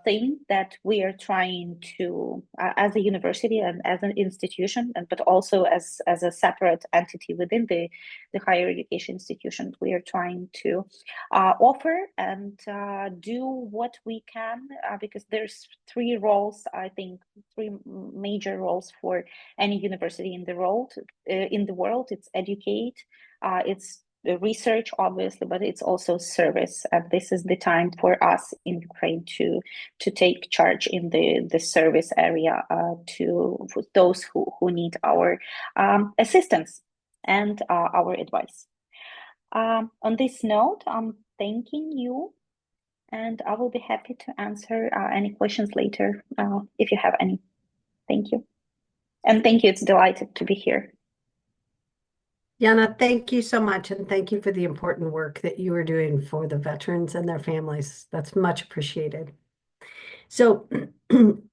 thing that we are trying to, as a university and as an institution, but also as a separate entity within the higher education institution, we are trying to offer and do what we can, because there's three roles, I think, three major roles for any university in the world. It's educate, it's research, obviously, but it's also service. And this is the time for us in Ukraine to take charge in the service area to those who need our assistance and our advice. On this note, I'm thanking you, and I will be happy to answer any questions later if you have any. Thank you. And thank you. It's delighted to be here. Yana, thank you so much, and thank you for the important work that you are doing for the veterans and their families. That's much appreciated. So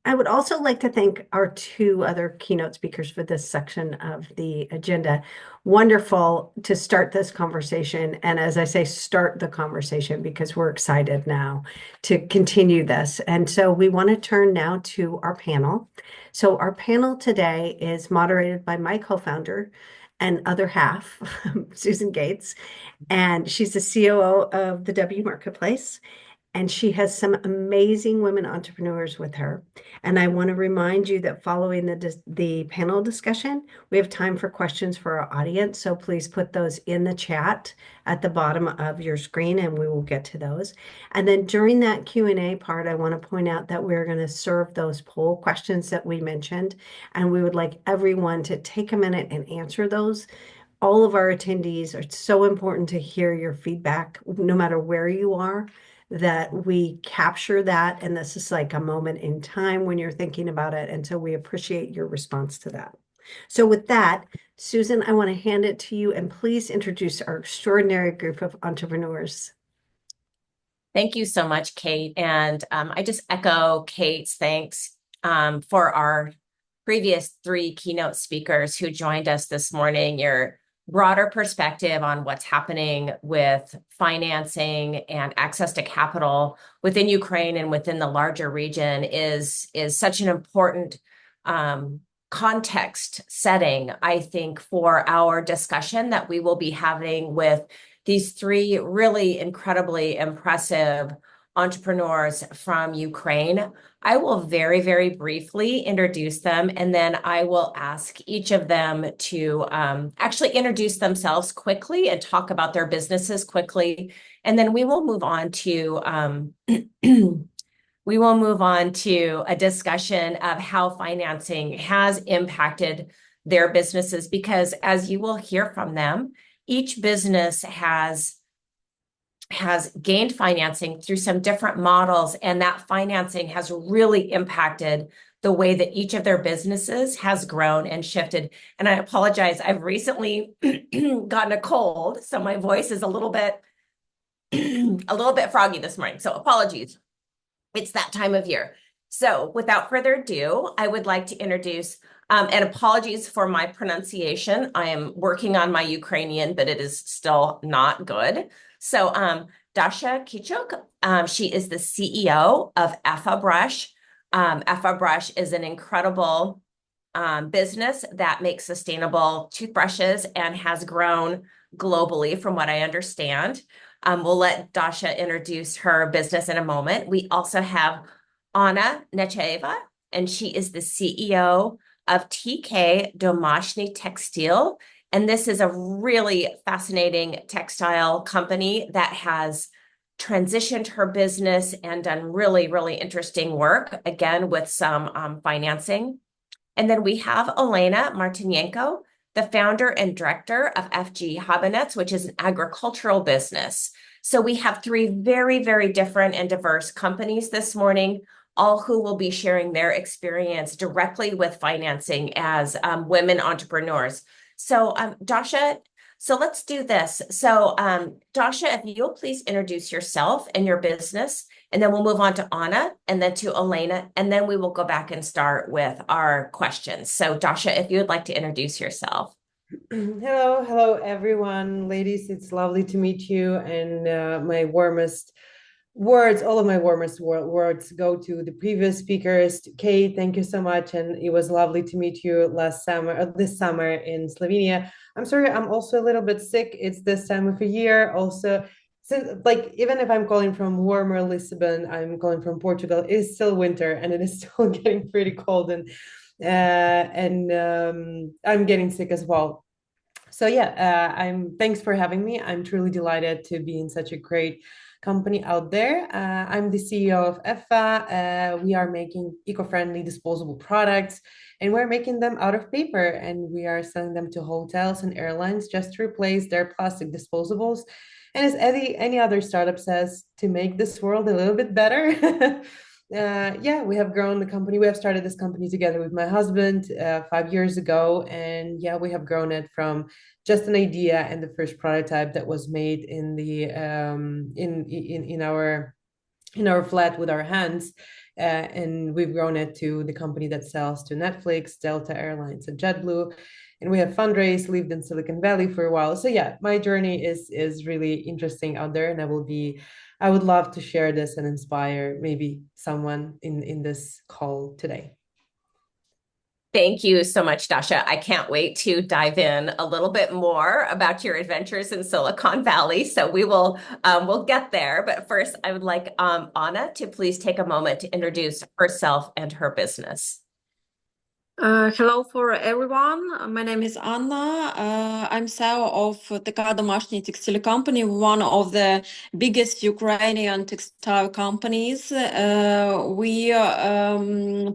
I would also like to thank our two other keynote speakers for this section of the agenda. Wonderful to start this conversation. And as I say, start the conversation because we're excited now to continue this. And so we want to turn now to our panel. So our panel today is moderated by my co-founder and other half, Susan Gates, and she's the COO of the WMarketplace. And she has some amazing women entrepreneurs with her. And I want to remind you that following the panel discussion, we have time for questions for our audience. So please put those in the chat at the bottom of your screen, and we will get to those. And then during that Q&A part, I want to point out that we're going to serve those poll questions that we mentioned. And we would like everyone to take a minute and answer those. All of our attendees, it's so important to hear your feedback, no matter where you are, that we capture that. And this is like a moment in time when you're thinking about it. And so we appreciate your response to that. So with that, Susan, I want to hand it to you, and please introduce our extraordinary group of entrepreneurs. Thank you so much, Kate. And I just echo Kate's thanks for our previous three keynote speakers who joined us this morning. Your broader perspective on what's happening with financing and access to capital within Ukraine and within the larger region is such an important context setting, I think, for our discussion that we will be having with these three really incredibly impressive entrepreneurs from Ukraine. I will very, very briefly introduce them, and then I will ask each of them to actually introduce themselves quickly and talk about their businesses quickly. And then we will move on to a discussion of how financing has impacted their businesses, because as you will hear from them, each business has gained financing through some different models, and that financing has really impacted the way that each of their businesses has grown and shifted. And I apologize, I've recently gotten a cold, so my voice is a little bit froggy this morning, so apologies. It's that time of year. So without further ado, I would like to introduce, and apologies for my pronunciation. I am working on my Ukrainian, but it is still not good. So Dasha Kichuk, she is the CEO of EFfa Brush. EFfa Brush is an incredible business that makes sustainable toothbrushes and has grown globally, from what I understand. We'll let Dasha introduce her business in a moment. We also have Yana Nechaieva, and she is the CEO of TK-Domashnyi Tekstil. And this is a really fascinating textile company that has transitioned her business and done really, really interesting work, again, with some financing. And then we have Olena Martynenko, the founder and director of FG Habenets, which is an agricultural business. So we have three very, very different and diverse companies this morning, all who will be sharing their experience directly with financing as women entrepreneurs. So Dasha, so let's do this. So Dasha, if you'll please introduce yourself and your business, and then we'll move on to Yana, and then to Olena, and then we will go back and start with our questions. So Dasha, if you would like to introduce yourself. Hello everyone, ladies. It's lovely to meet you, and my warmest words, all of my warmest words go to the previous speakers. Kate, thank you so much. And it was lovely to meet you this summer in Slovenia. I'm sorry, I'm also a little bit sick. It's this time of the year. Also, since like even if I'm calling from warmer Lisbon, I'm calling from Portugal, it is still winter and it is still getting pretty cold and I'm getting sick as well. So yeah, thanks for having me. I'm truly delighted to be in such a great company out there. I'm the CEO of EFFA. We are making eco-friendly disposable products, and we're making them out of paper, and we are selling them to hotels and airlines just to replace their plastic disposables. And as any other startup says, to make this world a little bit better. Yeah, we have grown the company. We have started this company together with my husband 5 years ago, and yeah, we have grown it from just an idea and the first prototype that was made in the in our flat with our hands, and we've grown it to the company that sells to Netflix, Delta Airlines, and JetBlue. And we have fundraised, lived in Silicon Valley for a while. So yeah, my journey is really interesting out there, and I would love to share this and inspire maybe someone in this call today. Thank you so much, Dasha. I can't wait to dive in a little bit more about your adventures in Silicon Valley. So we'll get there. But first, I would like Anna to please take a moment to introduce herself and her business. Hello for everyone. My name is Anna. I'm CEO of TK-Domashnyi textile company, one of the biggest Ukrainian textile companies. We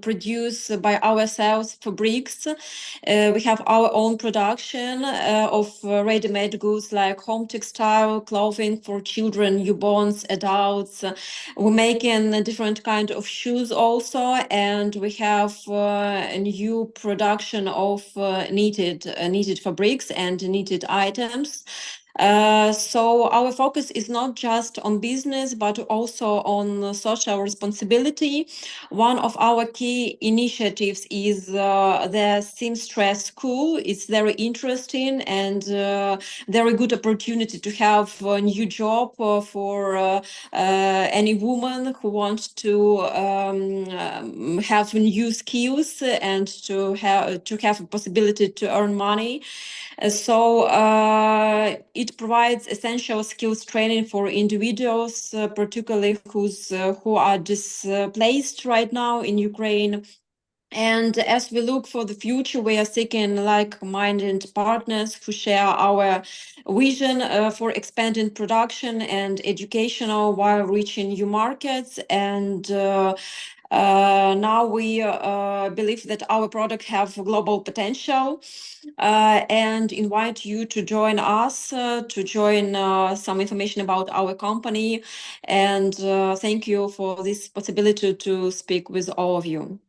produce by ourselves fabrics. We have our own production of ready-made goods like home textile, clothing for children, newborns, adults. We're making different kind of shoes also, and we have a new production of knitted fabrics and knitted items. So our focus is not just on business, but also on social responsibility. One of our key initiatives is the seamstress school. It's very interesting and very good opportunity to have a new job for any woman who wants to have new skills and to have a possibility to earn money. So it provides essential skills training for individuals, particularly who are displaced right now in Ukraine. And as we look for the future, we are seeking like-minded partners who share our vision for expanding production and educational while reaching new markets. And now we believe that our product have global potential, and invite you to join us, to join some information about our company. And thank you for this possibility to speak with all of you.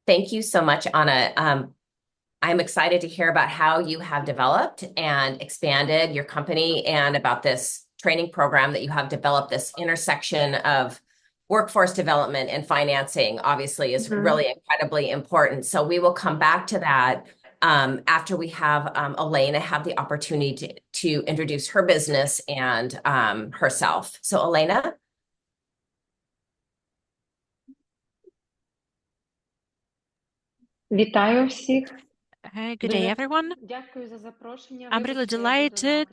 Thank you so much, Anna. I'm excited to hear about how you have developed and expanded your company and about this training program that you have developed. This intersection of workforce development and financing obviously is really incredibly important. So we will come back to that after we have Olena have the opportunity to introduce her business and herself. So Olena. Вітаю всіх. Good day, everyone. I'm really delighted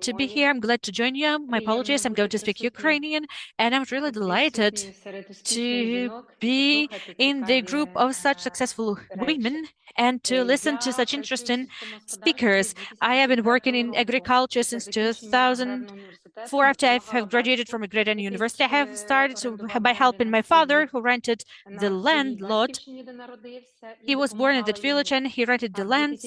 to be here. I'm glad to join you. My apologies, I'm going to speak Ukrainian, and I'm really delighted to be in the group of such successful women and to listen to such interesting speakers. I have been working in agriculture since 2004. After I have graduated from a great university, I have started by helping my father, who rented the land lot. He was born in that village and he rented the land.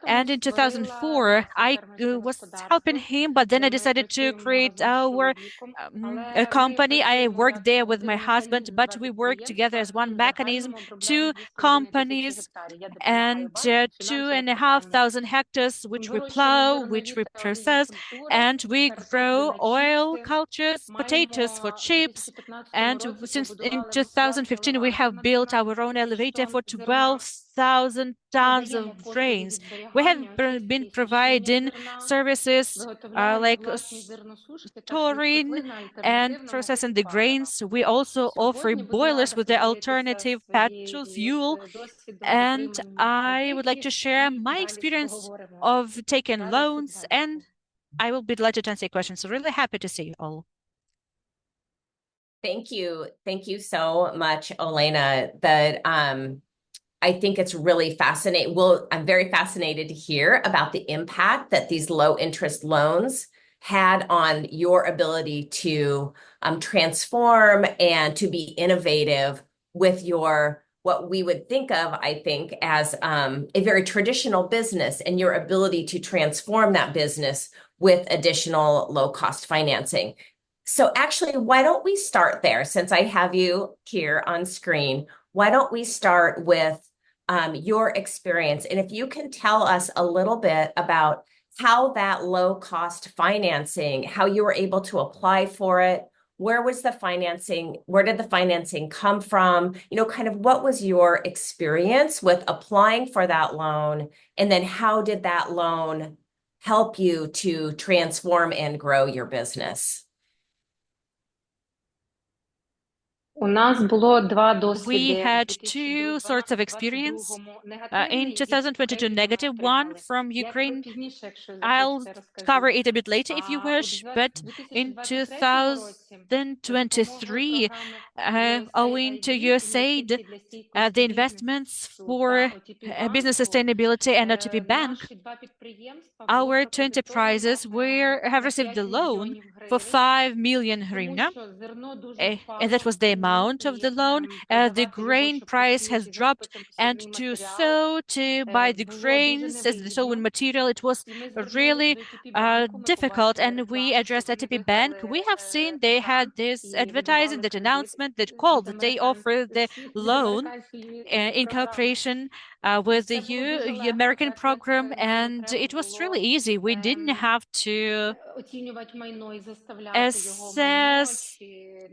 And in 2004, I was helping him, but then I decided to create our company. I worked there with my husband, but we worked together as one mechanism, two companies and 2,500 hectares, which we plow, which we process, and we grow oil cultures, potatoes for chips. And since in 2015, we have built our own elevator for 12 1,000 tons of grains. We have been providing services like storing and processing the grains. We also offer boilers with the alternative petrol fuel. And I would like to share my experience of taking loans, and I will be delighted to answer questions. So really happy to see you all. Thank you. Thank you so much, Olena. I think it's really fascinating. Well, I'm very fascinated to hear about the impact that these low interest loans had on your ability to transform and to be innovative with your, what we would think of, I think, as a very traditional business, and your ability to transform that business with additional low-cost financing. So actually, why don't we start there? Since I have you here on screen, why don't we start with your experience? And if you can tell us a little bit about how that low-cost financing, how you were able to apply for it, where was the financing, where did the financing come from? You know, kind of what was your experience with applying for that loan? And then how did that loan help you to transform and grow your business? We had two sorts of experience. In 2022, negative one from Ukraine. I'll cover it a bit later if you wish, but in 2023, owing to USAID, the investments for business sustainability and OTP Bank, our two enterprises have received a loan for 5 million hryvnia, and that was the amount of the loan. The grain price has dropped, and to buy the grains as the sowing material, it was really difficult. And we addressed ATP Bank. We have seen they had this advertising, that announcement that called that they offer the loan in cooperation with the American program, and it was really easy. We didn't have to assess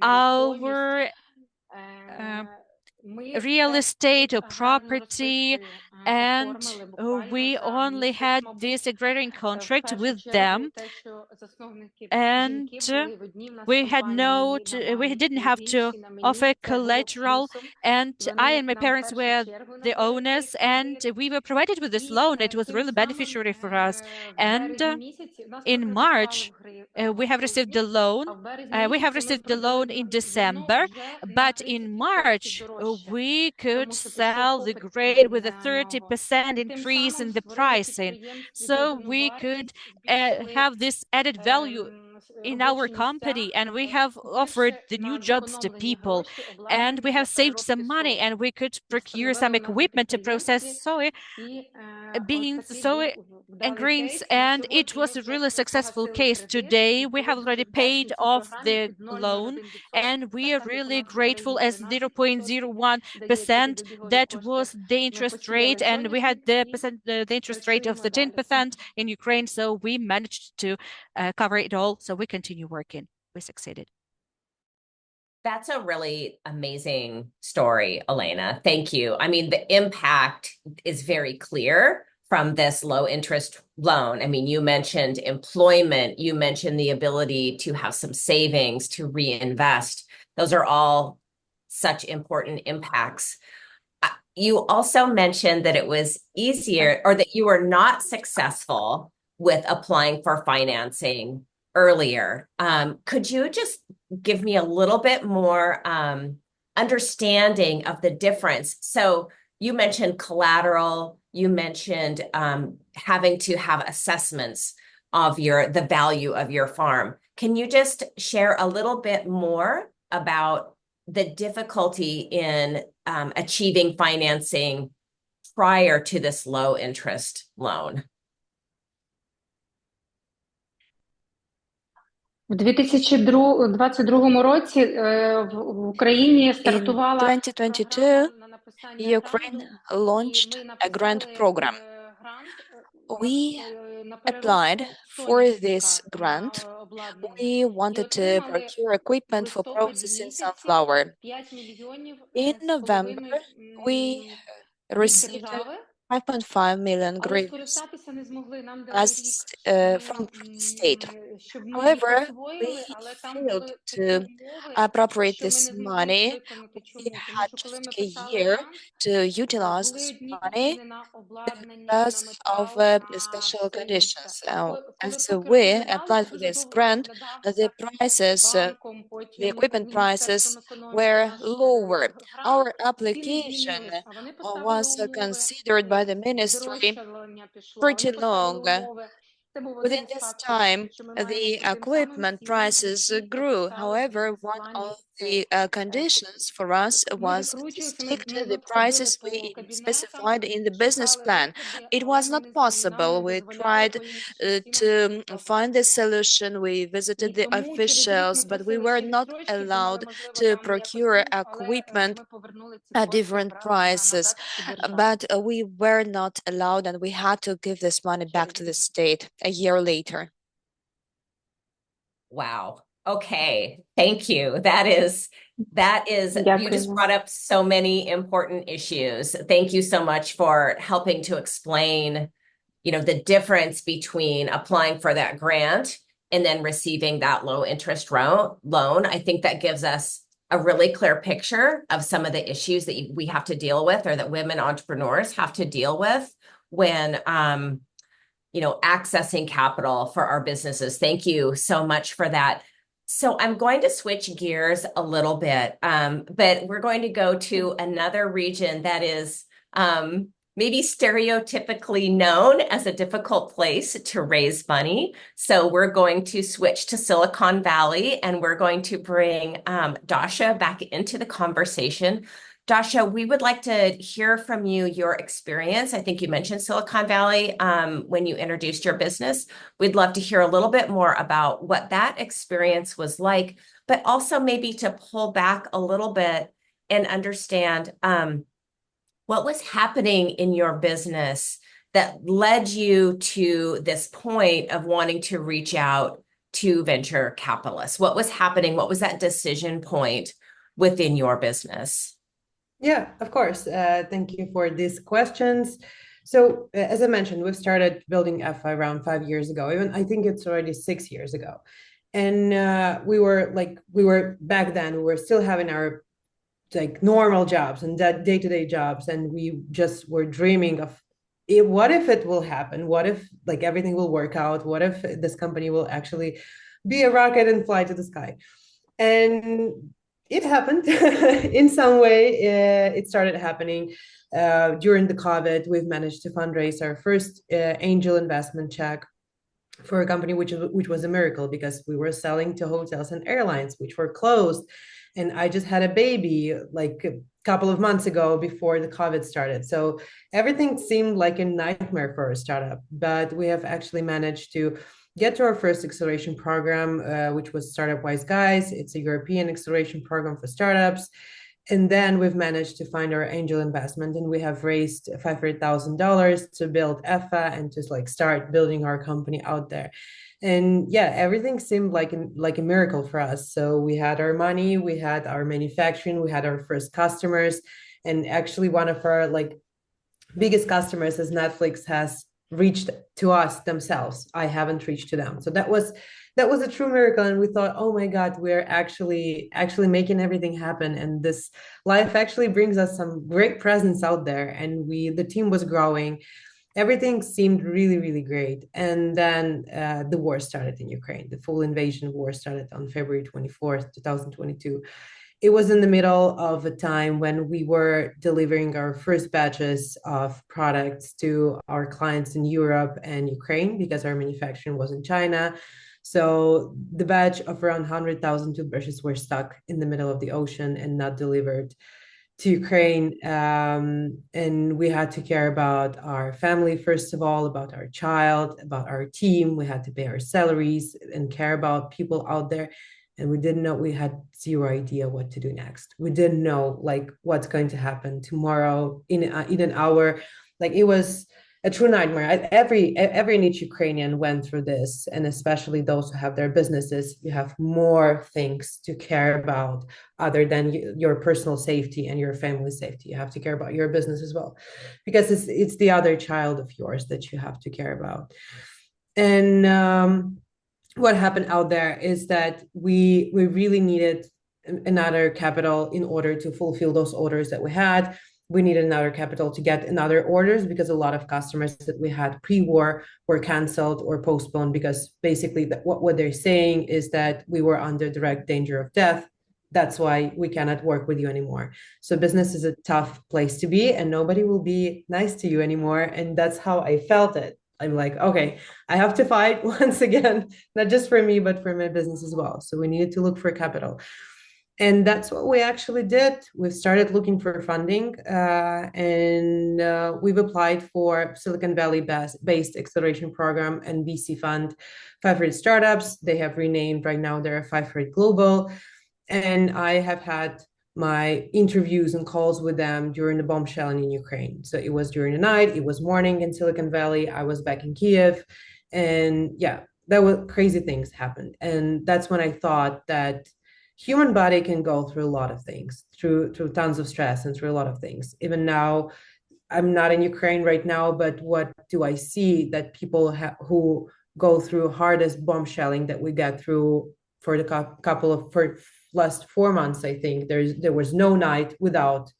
our real estate or property, and we only had this agrarian contract with them, and we didn't have to offer collateral, and I and my parents were the owners, and we were provided with this loan. It was really beneficiary for us. And in March, we have received the loan. We have received the loan in December, but in March, we could sell the grain with a 30% increase in the pricing. So we could have this added value in our company, and we have offered the new jobs to people, and we have saved some money, and we could procure some equipment to process soy, beans, soy, and grains, and it was a really successful case. Today, we have already paid off the loan, and we are really grateful, as 0.01%. That was the interest rate, and we had the interest rate of the 10% in Ukraine, so we managed to cover it all. So we continue working. We succeeded. That's a really amazing story, Olena. Thank you. I mean, the impact is very clear from this low interest loan. I mean, you mentioned employment, you mentioned the ability to have some savings to reinvest. Those are all such important impacts. You also mentioned that it was easier, or that you were not successful with applying for financing earlier. Could you just give me a little bit more understanding of the difference? So you mentioned collateral, you mentioned having to have assessments of the value of your farm. Can you just share a little bit more about the difficulty in achieving financing prior to this low interest loan? У 2022 році в Україні стартувала In 2022, Ukraine launched a grant program. We applied for this grant. We wanted to procure equipment for processing sunflower. In November, we received 5.5 million hryvnias from the state. However, we failed to appropriate this money. We had just a year to utilize this money because of special conditions. As we applied for this grant, the prices, the equipment prices were lower. Our application was considered by the ministry pretty long. Within this time, the equipment prices grew. However, one of the conditions for us was to stick to the prices we specified in the business plan. It was not possible. We tried to find a solution. We visited the officials, but we were not allowed to procure equipment at different prices. But we were not allowed, and we had to give this money back to the state a year later. Wow. Okay. Thank you. That is, you just brought up so many important issues. Thank you so much for helping to explain, the difference between applying for that grant and then receiving that low interest loan. I think that gives us a really clear picture of some of the issues that we have to deal with, or that women entrepreneurs have to deal with when, accessing capital for our businesses. Thank you so much for that. So I'm going to switch gears a little bit, but we're going to go to another region that is maybe stereotypically known as a difficult place to raise money. So we're going to switch to Silicon Valley, and we're going to bring Dasha back into the conversation. Dasha, we would like to hear from you, your experience. I think you mentioned Silicon Valley when you introduced your business. We'd love to hear a little bit more about what that experience was like, but also maybe to pull back a little bit and understand what was happening in your business that led you to this point of wanting to reach out to venture capitalists. What was happening? What was that decision point within your business? Yeah, of course. Thank you for these questions. So, as I mentioned, we've started building effa around 5 years ago. Even I think it's already 6 years ago. And we were back then, we were still having our normal jobs and that day-to-day jobs, and we just were dreaming of what if it will happen? What if everything will work out? What if this company will actually be a rocket and fly to the sky? And it happened in some way. It started happening during the COVID. We've managed to fundraise our first angel investment check for a company, which was a miracle, because we were selling to hotels and airlines, which were closed. And I just had a baby a couple of months ago before the COVID started. So everything seemed like a nightmare for a startup, but we have actually managed to get to our first acceleration program, which was Startup Wise Guys. It's a European acceleration program for startups. And then we've managed to find our angel investment, and we have raised $500,000 to build effa and to start building our company out there. And yeah, everything seemed like a miracle for us. So we had our money, we had our manufacturing, we had our first customers, and actually one of our biggest customers is Netflix has reached to us themselves. I haven't reached to them. So that was a true miracle. And we thought, oh my God, we're actually making everything happen. And this life actually brings us some great presence out there. And the team was growing. Everything seemed really, really great. And then the war started in Ukraine. The full invasion war started on February 24th, 2022. It was in the middle of a time when we were delivering our first batches of products to our clients in Europe and Ukraine, because our manufacturing was in China. So the batch of around 100,000 toothbrushes were stuck in the middle of the ocean and not delivered to Ukraine. And we had to care about our family, first of all, about our child, about our team. We had to pay our salaries and care about people out there. And we didn't know, we had zero idea what to do next. We didn't know what's going to happen tomorrow in an hour. It was a true nightmare. Every niche Ukrainian went through this, and especially those who have their businesses. You have more things to care about other than your personal safety and your family safety. You have to care about your business as well, because it's the other child of yours that you have to care about. And what happened out there is that we really needed another capital in order to fulfill those orders that we had. We needed another capital to get another orders, because a lot of customers that we had pre-war were canceled or postponed, because basically what they're saying is that we were under direct danger of death. That's why we cannot work with you anymore. So business is a tough place to be, and nobody will be nice to you anymore. And that's how I felt it. I'm like, okay, I have to fight once again, not just for me, but for my business as well. So we needed to look for capital. And that's what we actually did. We've started looking for funding, and we've applied for Silicon Valley-based acceleration program and VC fund, 500 startups. They have renamed right now, they're 500 Global. And I have had my interviews and calls with them during the bombshelling in Ukraine. So it was during the night, it was morning in Silicon Valley. I was back in Kiev, and yeah, that was crazy things happened. And that's when I thought that human body can go through a lot of things, through tons of stress and through a lot of things. Even now, I'm not in Ukraine right now, but what do I see that people who go through hardest bombshelling that we get through for the for last 4 months, I think there was no night without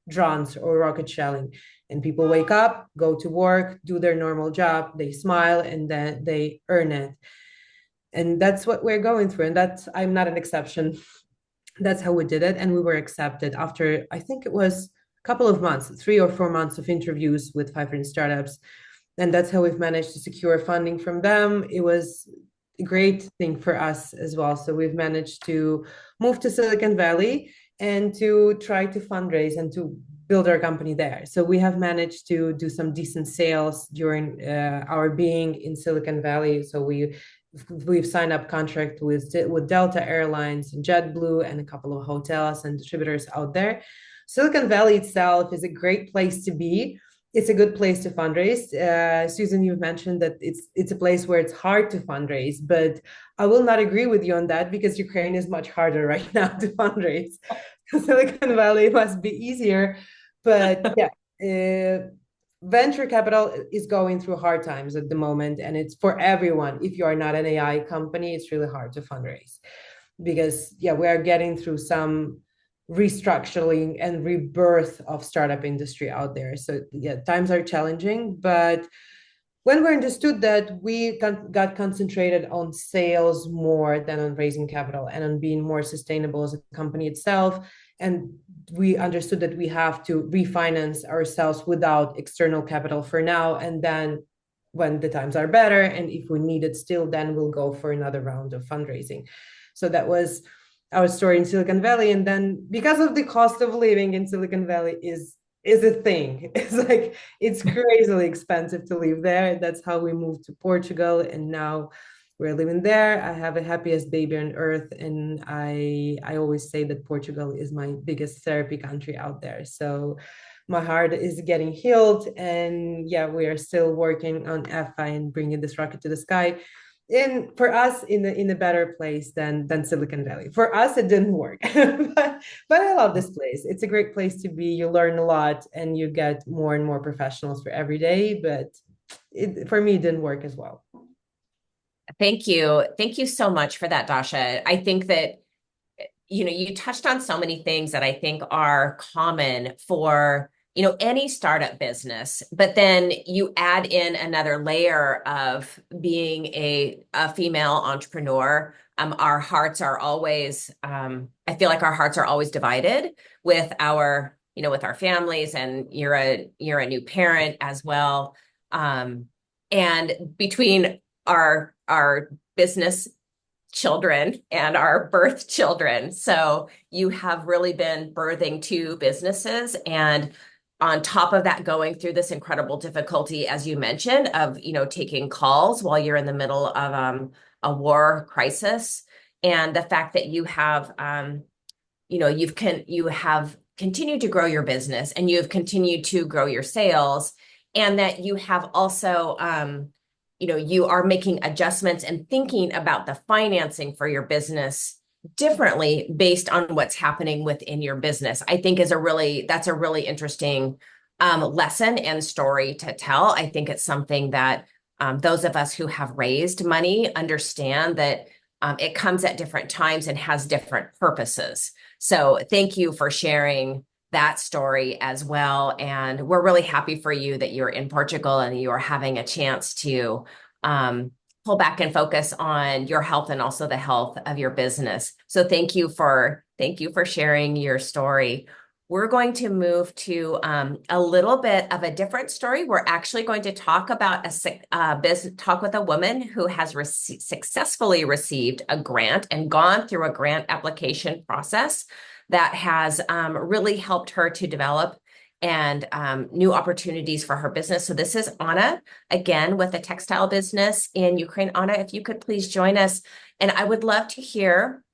drones or rocket shelling. And people wake up, go to work, do their normal job, they smile, and then they earn it. And that's what we're going through. And I'm not an exception. That's how we did it. And we were accepted after, I think it was a couple of months, 3 or 4 months of interviews with 500 startups. And that's how we've managed to secure funding from them. It was a great thing for us as well. So we've managed to move to Silicon Valley and to try to fundraise and to build our company there. So we have managed to do some decent sales during our being in Silicon Valley. So we've signed up contract with Delta Airlines and JetBlue and a couple of hotels and distributors out there. Silicon Valley itself is a great place to be. It's a good place to fundraise. Susan, you've mentioned that it's a place where it's hard to fundraise, but I will not agree with you on that, because Ukraine is much harder right now to fundraise. Silicon Valley must be easier, but yeah, venture capital is going through hard times at the moment, and it's for everyone. If you are not an AI company, it's really hard to fundraise, because yeah, we are getting through some restructuring and rebirth of startup industry out there. So yeah, times are challenging, but when we understood that, we got concentrated on sales more than on raising capital and on being more sustainable as a company itself. And we understood that we have to refinance ourselves without external capital for now. And then when the times are better, and if we need it still, then we'll go for another round of fundraising. So that was our story in Silicon Valley. And then because of the cost of living in Silicon Valley is a thing. It's like, it's crazily expensive to live there. That's how we moved to Portugal, and now we're living there. I have a happiest baby on earth, and I always say that Portugal is my biggest therapy country out there. So my heart is getting healed, and yeah, we are still working on effa and bringing this rocket to the sky. And for us, in a better place than Silicon Valley. For us, it didn't work, but I love this place. It's a great place to be. You learn a lot, and you get more and more professionals for every day. But for me, it didn't work as well. Thank you so much for that, Dasha. I think that you touched on so many things that I think are common for any startup business, but then you add in another layer of being a female entrepreneur. Our hearts are always, I feel like our hearts are always divided with our families, and you're a new parent as well. And between our business children and our birth children. So you have really been birthing 2 businesses, and on top of that, going through this incredible difficulty, as you mentioned, of taking calls while you're in the middle of a war crisis, and the fact that you have you have continued to grow your business, and you have continued to grow your sales, and that you have also, you are making adjustments and thinking about the financing for your business differently based on what's happening within your business. I think that's a really interesting lesson and story to tell. I think it's something that those of us who have raised money understand that it comes at different times and has different purposes. So thank you for sharing that story as well. And we're really happy for you that you're in Portugal and you are having a chance to pull back and focus on your health and also the health of your business. So thank you for sharing your story. We're going to move to a little bit of a different story. We're actually going to talk about talk with a woman who has successfully received a grant and gone through a grant application process that has really helped her to develop and new opportunities for her business. So this is Anna, again, with a textile business in Ukraine. Anna, if you could please join us. And I would love to hear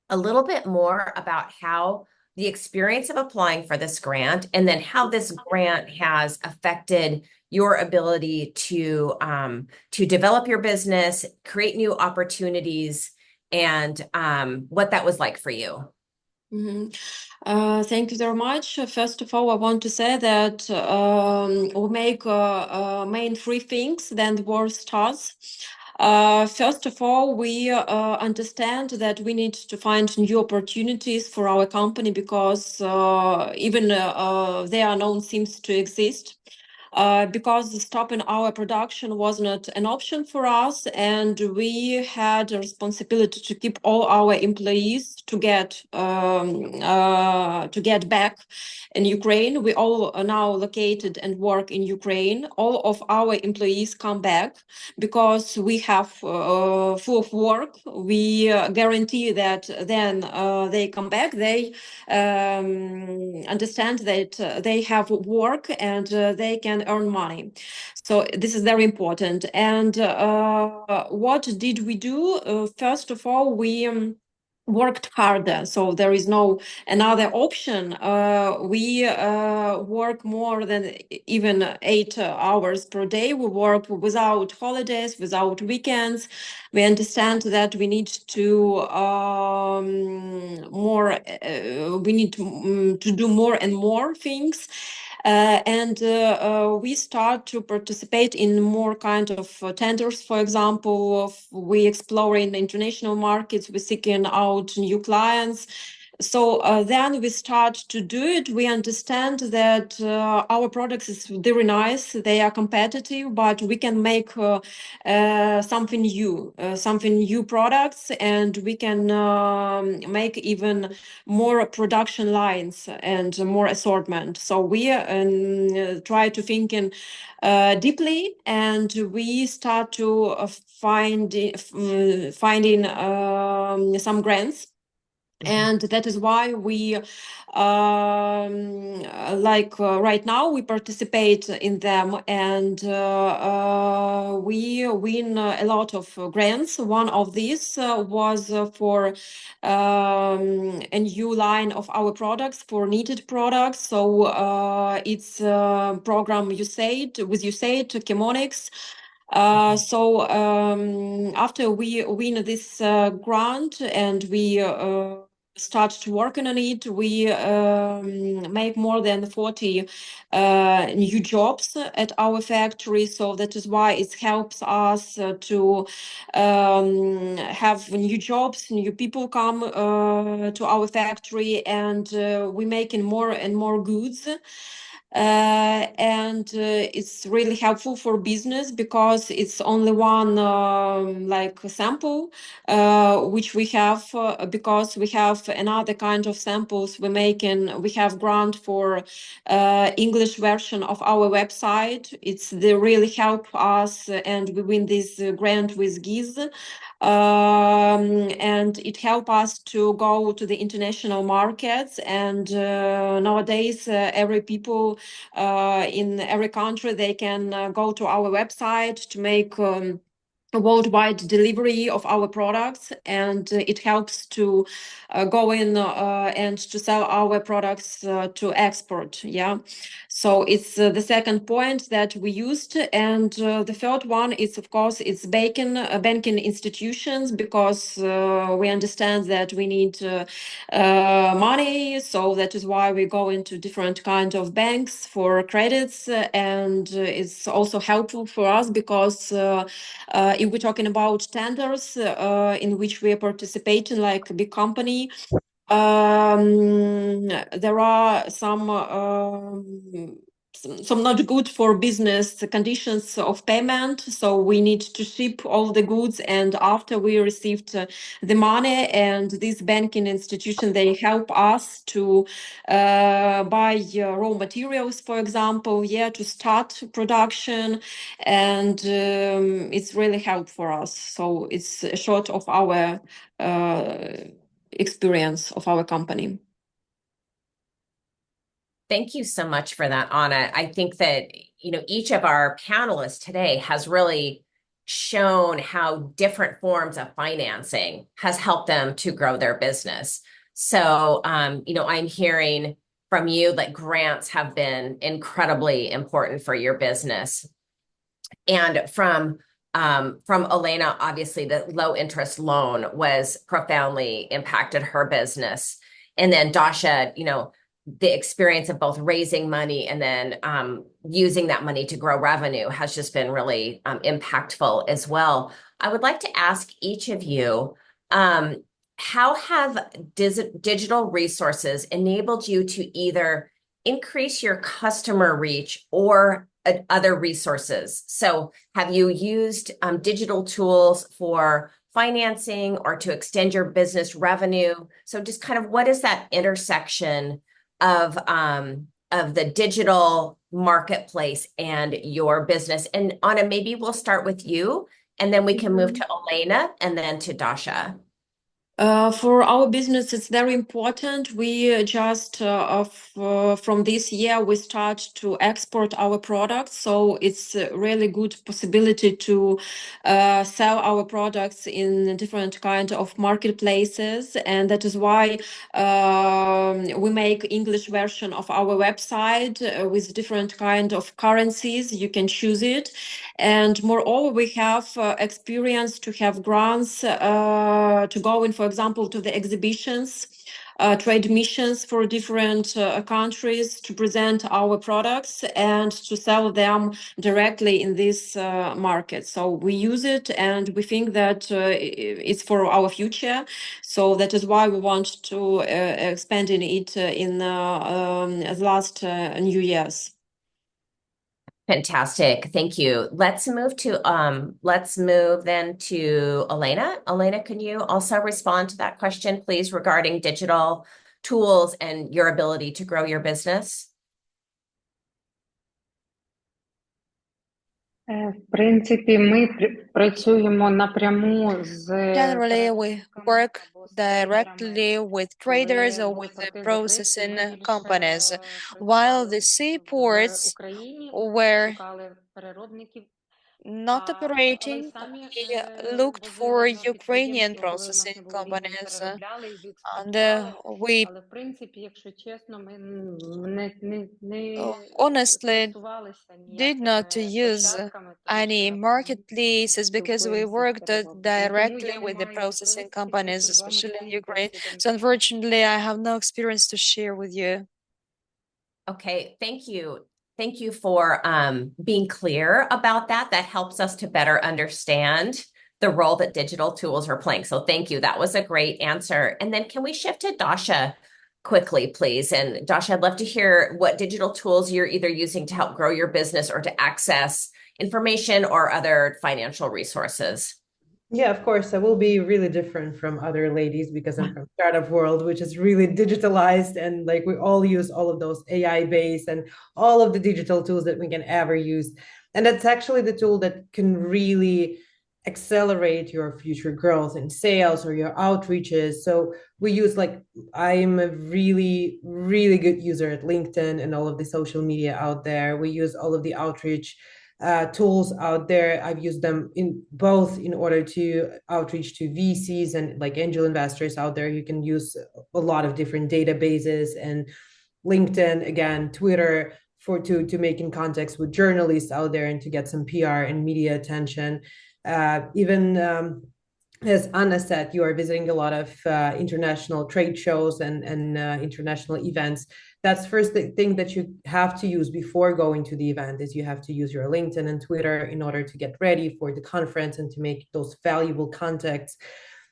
a little bit more about how the experience of applying for this grant and then how this grant has affected your ability to develop your business, create new opportunities, and what that was like for you. Thank you very much. First of all, I want to say that we make main three things, then the war starts. First of all, we understand that we need to find new opportunities for our company because even the unknown seems to exist. Because stopping our production was not an option for us, and we had a responsibility to keep all our employees to get back in Ukraine. We all are now located and work in Ukraine. All of our employees come back because we have full of work. We guarantee that then they come back. They understand that they have work and they can earn money. So this is very important. And what did we do? First of all, we worked harder, so there is no another option. We work more than even 8 hours per day. We work without holidays, without weekends. We understand that we need to to do more and more things. And we start to participate in more kind of tenders. For example, we explore in international markets, we're seeking out new clients. So then we start to do it. We understand that our products is very nice. They are competitive, but we can make something new products, and we can make even more production lines and more assortment. So we try to think in deeply, and we start to finding some grants. And that is why we, right now, we participate in them, and we win a lot of grants. One of these was for a new line of our products, for knitted products. So it's a program USAID, Keynotes. So after we win this grant and we start to working on it, we make more than 40 new jobs at our factory. So that is why it helps us to have new jobs, new people come to our factory, and we making more and more goods. And it's really helpful for business because it's only one sample which we have, because we have another kind of samples we have grant for English version of our website. They really help us, and we win this grant with GIZ. And it helps us to go to the international markets. And nowadays, every people in every country, they can go to our website to make worldwide delivery of our products, and it helps to go in and to sell our products to export. Yeah, so it's the second point that we used, and the third one is, of course, it's banking institutions, because we understand that we need money, so that is why we go into different kind of banks for credits, and it's also helpful for us because if we're talking about tenders in which we are participating, like a big company, there are some not good for business conditions of payment, so we need to ship all the goods, and after we received the money, and this banking institution, they help us to buy raw materials, for example, to start production, and it's really helpful for us. So it's a short of our experience of our company. Thank you so much for that, Anna. I think that, each of our panelists today has really shown how different forms of financing has helped them to grow their business. So, I'm hearing from you that grants have been incredibly important for your business. And from Olena, obviously, the low interest loan was profoundly impacted her business. And then Dasha, the experience of both raising money and then using that money to grow revenue has just been really impactful as well. I would like to ask each of you, how have digital resources enabled you to either increase your customer reach or other resources? So have you used digital tools for financing or to extend your business revenue? So just kind of what is that intersection of the digital marketplace and your business? And Anna, maybe we'll start with you, and then we can move to Olena and then to Dasha. For our business, it's very important. We just from this year we start to export our products, so it's a really good possibility to sell our products in different kind of marketplaces, and that is why we make English version of our website with different kind of currencies. You can choose it, and moreover, we have experience to have grants to go in, for example, to the exhibitions, trade missions for different countries to present our products and to sell them directly in this market. So we use it, and we think that it's for our future. So that is why we want to expand in it in the last New Year's. Fantastic. Thank you. Let's move then to Olena. Olena, can you also respond to that question, please, regarding digital tools and your ability to grow your business? В принципі, ми працюємо напряму з Generally, we work directly with traders or with the processing companies, while the seaports were not operating. We looked for Ukrainian processing companies, and we honestly did not use any marketplaces because we worked directly with the processing companies, especially in Ukraine. So unfortunately, I have no experience to share with you. Okay, thank you. Thank you for being clear about that. That helps us to better understand the role that digital tools are playing. So thank you. That was a great answer. And then can we shift to Dasha quickly, please? And Dasha, I'd love to hear what digital tools you're either using to help grow your business or to access information or other financial resources. Yeah, of course. I will be really different from other ladies because I'm from startup world, which is really digitalized, and like we all use all of those AI based and all of the digital tools that we can ever use. And that's actually the tool that can really accelerate your future growth in sales or your outreaches. So we use I'm a really, really good user at LinkedIn and all of the social media out there. We use all of the outreach tools out there. I've used them in order to outreach to VCs and like angel investors out there. You can use a lot of different databases, and LinkedIn, again, Twitter, to make in contacts with journalists out there and to get some PR and media attention. Even as Anna said, you are visiting a lot of international trade shows and international events. That's first thing that you have to use before going to the event is you have to use your LinkedIn and Twitter in order to get ready for the conference and to make those valuable contacts.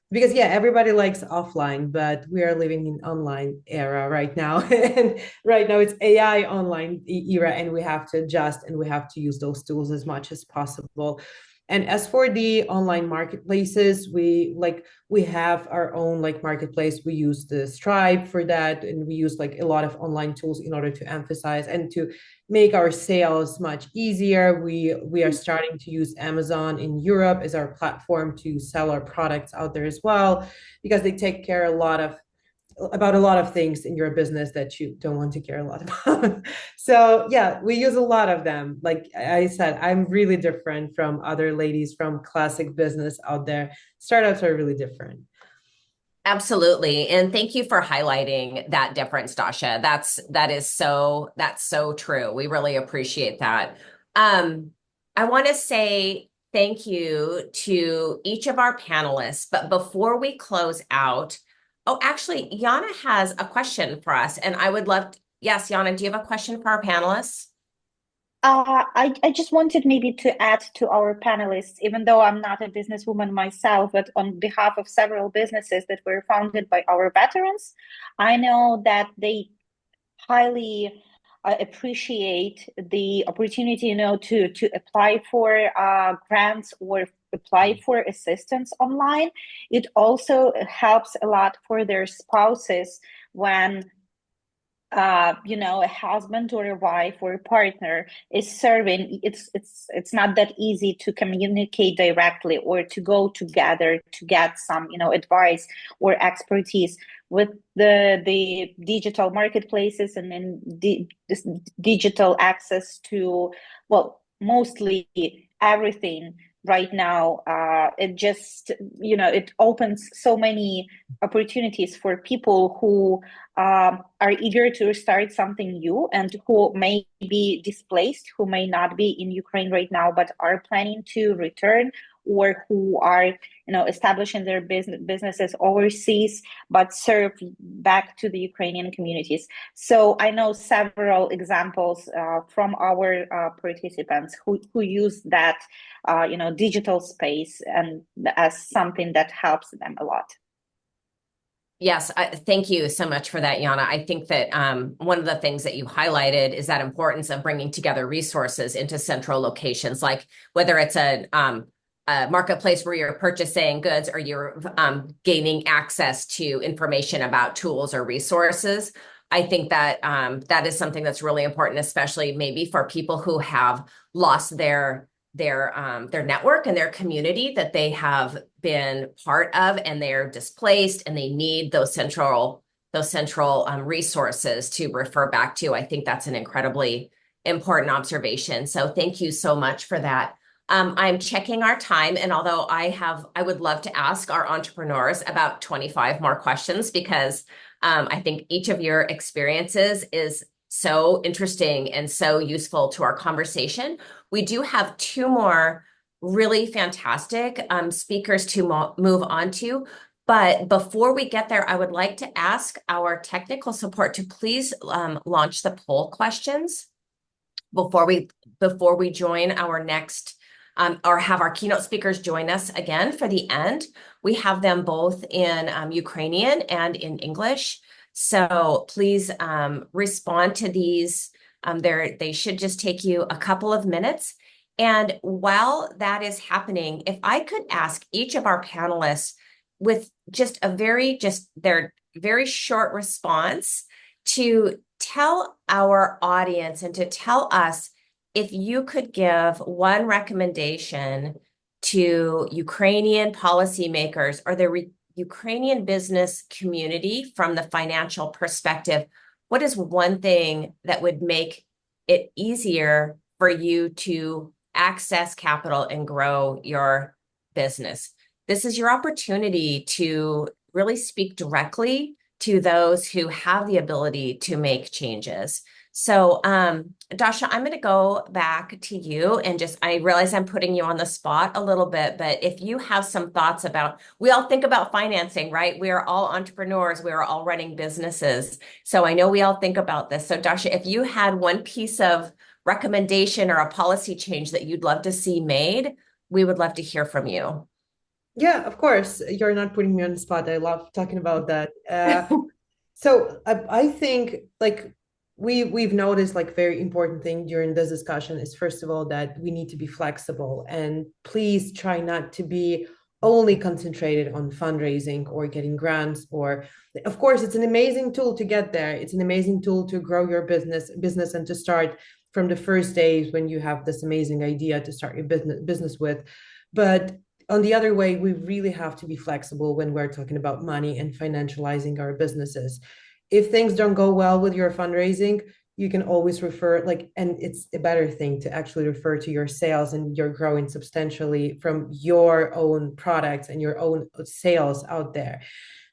Because yeah, everybody likes offline, but we are living in online era right now. And right now it's AI online era, and we have to adjust and we have to use those tools as much as possible. And as for the online marketplaces, we have our own like marketplace. We use the Stripe for that, and we use like a lot of online tools in order to emphasize and to make our sales much easier. We are starting to use Amazon in Europe as our platform to sell our products out there as well, because they take care about a lot of things in your business that you don't want to care a lot about. So yeah, we use a lot of them. Like I said, I'm really different from other ladies from classic business out there. Startups are really different. Absolutely. And thank you for highlighting that difference, Dasha. That's so true. We really appreciate that. I want to say thank you to each of our panelists, but before we close out, oh, actually, Yana has a question for us, and I would love to, yes, Yana, do you have a question for our panelists? I just wanted maybe to add to our panelists, even though I'm not a businesswoman myself, but on behalf of several businesses that were founded by our veterans, I know that they highly appreciate the opportunity, to apply for grants or apply for assistance online. It also helps a lot for their spouses when a husband or a wife or a partner is serving. It's not that easy to communicate directly or to go together to get some advice or expertise. With the digital marketplaces and then this digital access to, well, mostly everything right now, it just it opens so many opportunities for people who are eager to start something new and who may be displaced, who may not be in Ukraine right now, but are planning to return, or who are establishing their businesses overseas but serve back to the Ukrainian communities. So I know several examples from our participants who use that digital space and as something that helps them a lot. Yes, thank you so much for that, Yana. I think that one of the things that you highlighted is that importance of bringing together resources into central locations, like whether it's a marketplace where you're purchasing goods or you're gaining access to information about tools or resources. I think that that is something that's really important, especially maybe for people who have lost their network and their community that they have been part of, and they're displaced and they need those central resources to refer back to. I think that's an incredibly important observation. So thank you so much for that. I'm checking our time, and although I would love to ask our entrepreneurs about 25 more questions, because I think each of your experiences is so interesting and so useful to our conversation. We do have two more really fantastic speakers to move on to. But before we get there, I would like to ask our technical support to please launch the poll questions before we join our next or have our keynote speakers join us again for the end. We have them both in Ukrainian and in English. So please respond to these. They should just take you a couple of minutes. And while that is happening, if I could ask each of our panelists with just their very short response to tell our audience and to tell us if you could give one recommendation to Ukrainian policymakers or the Ukrainian business community from the financial perspective, what is one thing that would make it easier for you to access capital and grow your business. This is your opportunity to really speak directly to those who have the ability to make changes. So, Dasha, I'm going to go back to you and just, I realize I'm putting you on the spot a little bit, but if you have some thoughts about, we all think about financing, right? We are all entrepreneurs. We are all running businesses. So I know we all think about this. So Dasha, if you had one piece of recommendation or a policy change that you'd love to see made, we would love to hear from you. Yeah, of course. You're not putting me on the spot. I love talking about that. So I think like we've noticed like very important thing during this discussion is first of all that we need to be flexible, and please try not to be only concentrated on fundraising or getting grants, or of course it's an amazing tool to get there. It's an amazing tool to grow your business and to start from the first days when you have this amazing idea to start your business with. But on the other way, we really have to be flexible when we're talking about money and financializing our businesses. If things don't go well with your fundraising, you can always refer, like, and it's a better thing to actually refer to your sales, and you're growing substantially from your own products and your own sales out there.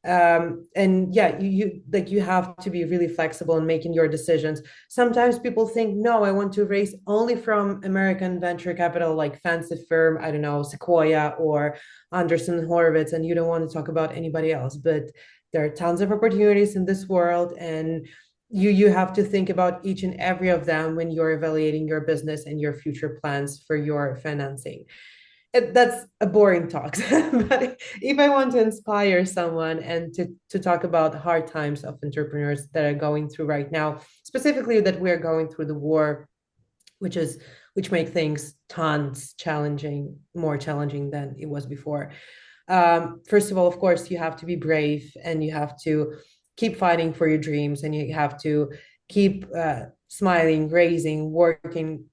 And yeah, you have to be really flexible in making your decisions. Sometimes people think, no, I want to raise only from American venture capital, like fancy firm, I don't know, Sequoia or Anderson Horowitz, and you don't want to talk about anybody else. But there are tons of opportunities in this world, and you have to think about each and every of them when you're evaluating your business and your future plans for your financing. That's a boring talk. But if I want to inspire someone and to talk about the hard times of entrepreneurs that are going through right now, specifically that we're going through the war, which make things tons challenging, more challenging than it was before. First of all, of course, you have to be brave, and you have to keep fighting for your dreams, and you have to keep smiling, raising, working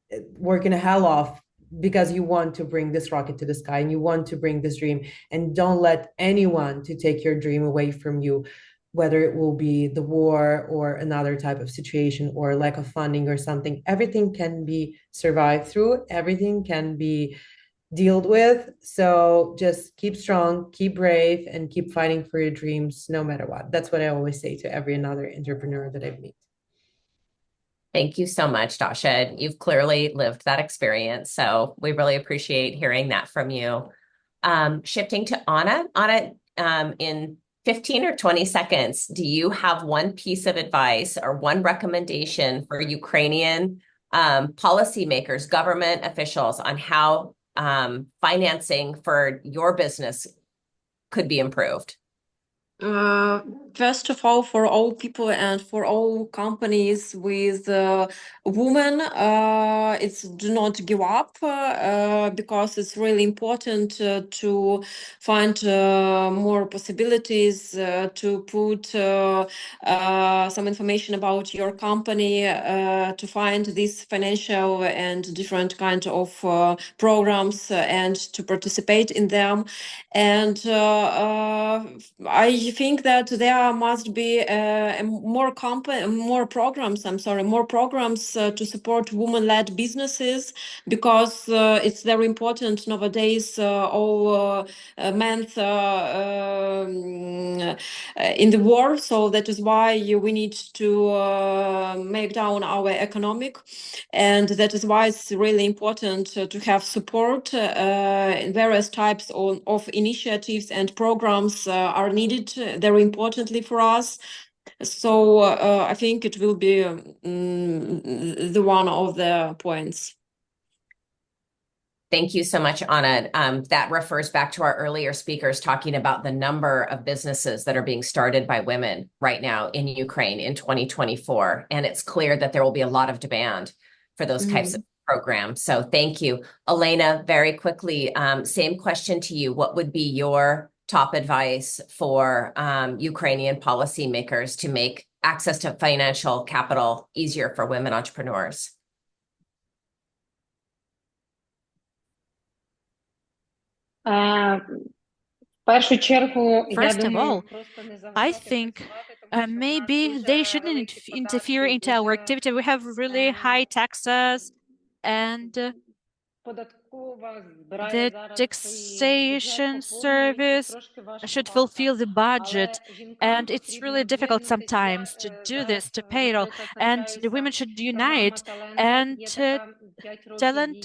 a hell off, because you want to bring this rocket to the sky and you want to bring this dream, and don't let anyone to take your dream away from you, whether it will be the war or another type of situation or lack of funding or something. Everything can be survived through, everything can be dealt with. So just keep strong, keep brave, and keep fighting for your dreams no matter what. That's what I always say to every another entrepreneur that I've met. Thank you so much, Dasha. You've clearly lived that experience, so we really appreciate hearing that from you. Shifting to Anna. Anna, in 15 or 20 seconds, do you have one piece of advice or one recommendation for Ukrainian policymakers, government officials, on how financing for your business could be improved? First of all, for all people and for all companies with women, it's do not give up, because it's really important to find more possibilities, to put some information about your company, to find these financial and different kind of programs, and to participate in them. And I think that there must be more programs to support women-led businesses, because it's very important nowadays. All men in the war, so that is why we need to make down our economic, and that is why it's really important to have support. In various types of initiatives and programs are needed very importantly for us. So I think it will be the one of the points. Thank you so much, Anna. That refers back to our earlier speakers talking about the number of businesses that are being started by women right now in Ukraine in 2024. And it's clear that there will be a lot of demand for those types of programs. So thank you. Olena, very quickly, same question to you. What would be your top advice for Ukrainian policymakers to make access to financial capital easier for women entrepreneurs? First of all, I think maybe they shouldn't interfere into our activity. We have really high taxes, and The taxation service should fulfill the budget, and it's really difficult sometimes to do this, to pay it all. And the women should unite and talent.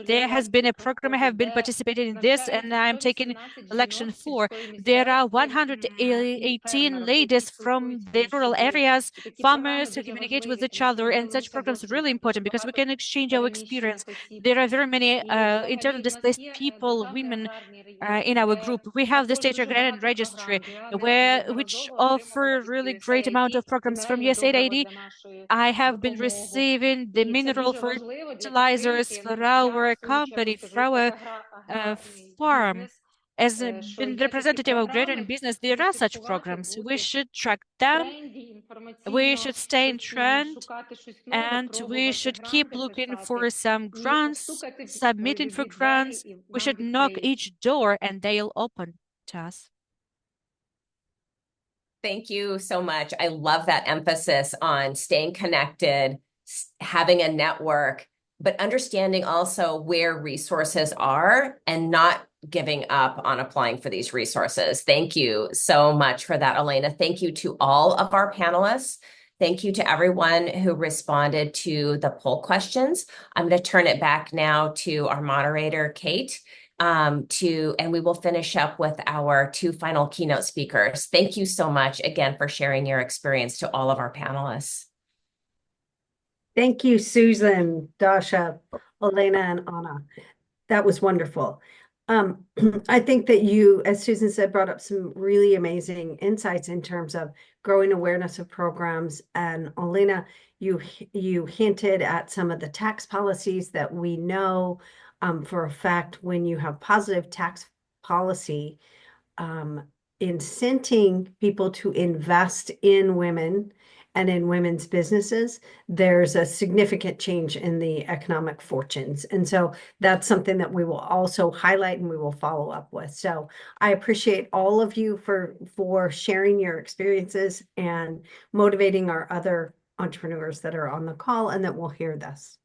There has been a program I have been participating in this, and I'm taking election 4. There are 118 ladies from the rural areas, farmers who communicate with each other, and such programs are really important because we can exchange our experience. There are very many internally displaced people, women in our group. We have the state agrarian registry, which offer really great amount of programs from USAID. I have been receiving the mineral fertilizers for our company, for our farm. As been representative of agrarian business, there are such programs. We should track them. We should stay in trend, and we should keep looking for some grants, submitting for grants. We should knock each door and they'll open to us. Thank you so much. I love that emphasis on staying connected, having a network, but understanding also where resources are and not giving up on applying for these resources. Thank you so much for that, Olena. Thank you to all of our panelists. Thank you to everyone who responded to the poll questions. I'm going to turn it back now to our moderator, Kate, and we will finish up with our 2 final keynote speakers. Thank you so much again for sharing your experience to all of our panelists. Thank you, Susan, Dasha, Olena, and Anna. That was wonderful. I think that you, as Susan said, brought up some really amazing insights in terms of growing awareness of programs. And Olena, you hinted at some of the tax policies that we know for a fact when you have positive tax policy, incenting people to invest in women and in women's businesses, there's a significant change in the economic fortunes. And so that's something that we will also highlight and we will follow up with. So I appreciate all of you for sharing your experiences and motivating our other entrepreneurs that are on the call and that will hear this.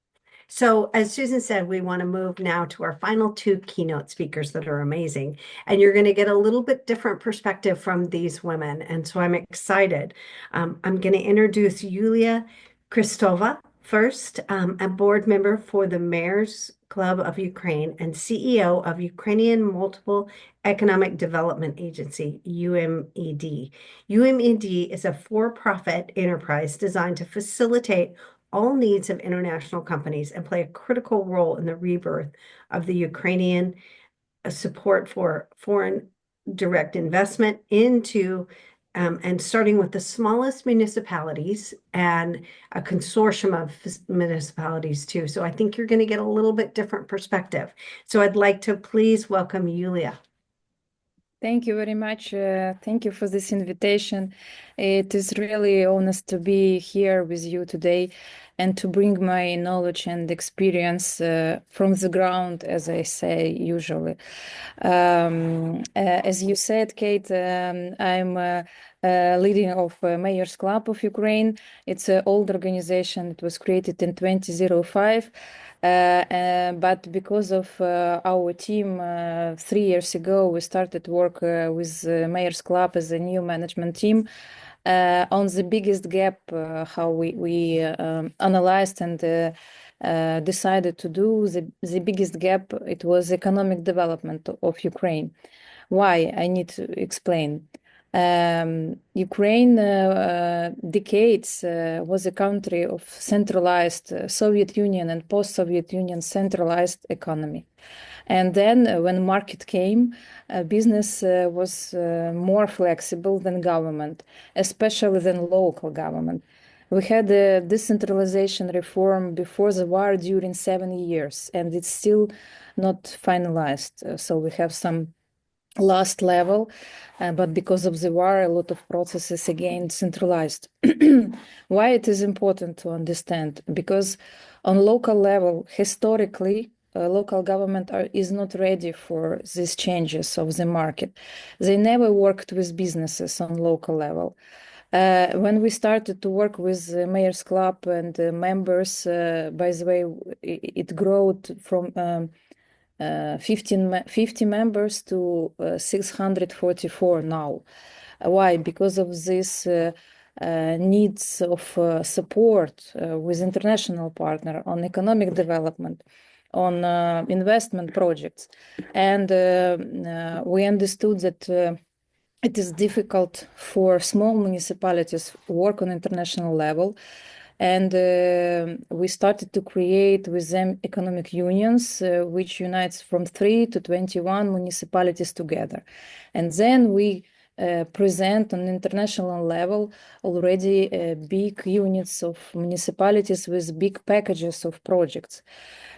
So as Susan said, we want to move now to our final 2 keynote speakers that are amazing. And you're going to get a little bit different perspective from these women. And so I'm excited. I'm going to introduce Yulia Kristova first, a board member for the Mayor's Club of Ukraine and CEO of Ukrainian Multiple Economic Development Agency, UMED. UMED is a for-profit enterprise designed to facilitate all needs of international companies and play a critical role in the rebirth of the Ukrainian support for foreign direct investment into and starting with the smallest municipalities and a consortium of municipalities too. So I think you're going to get a little bit different perspective. So I'd like to please welcome Yulia. Thank you very much. Thank you for this invitation. It is really honest to be here with you today and to bring my knowledge and experience from the ground, as I say usually. As you said, Kate, I'm leading of Mayor's Club of Ukraine. It's an old organization. It was created in 2005. But because of our team, 3 years ago, we started work with Mayor's Club as a new management team on the biggest gap, how we analyzed and decided to do the biggest gap. It was economic development of Ukraine. Why? I need to explain. Ukraine decades was a country of centralized Soviet Union and post-Soviet Union centralized economy. And then when market came, business was more flexible than government, especially than local government. We had a decentralization reform before the war during 7 years, and it's still not finalized. So we have some last level, but because of the war, a lot of processes again centralized. Why it is important to understand? Because on local level, historically, local government is not ready for these changes of the market. They never worked with businesses on local level. When we started to work with Mayor's Club and members, by the way, it grew from 50 members to 644 now. Why? Because of this needs of support with international partner on economic development, on investment projects. And we understood that it is difficult for small municipalities to work on international level. And we started to create with them economic unions, which unites from 3 to 21 municipalities together. And then we present on international level already big units of municipalities with big packages of projects.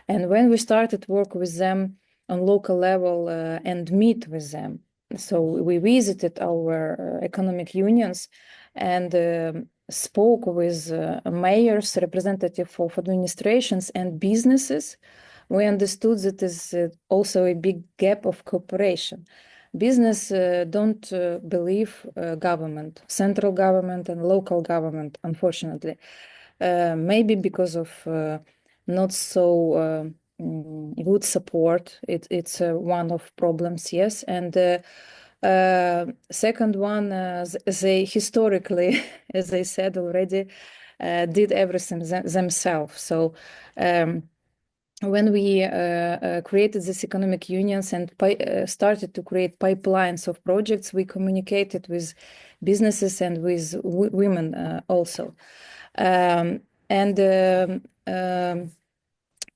And when we started work with them on local level and meet with them, so we visited our economic unions and spoke with mayors, representative of administrations and businesses. We understood that there's also a big gap of cooperation. Business don't believe government, central government and local government, unfortunately. Maybe because of not so good support. It's one of problems, yes. And second one, they historically, as I said already, did everything themselves. So when we created these economic unions and started to create pipelines of projects, we communicated with businesses and with women also.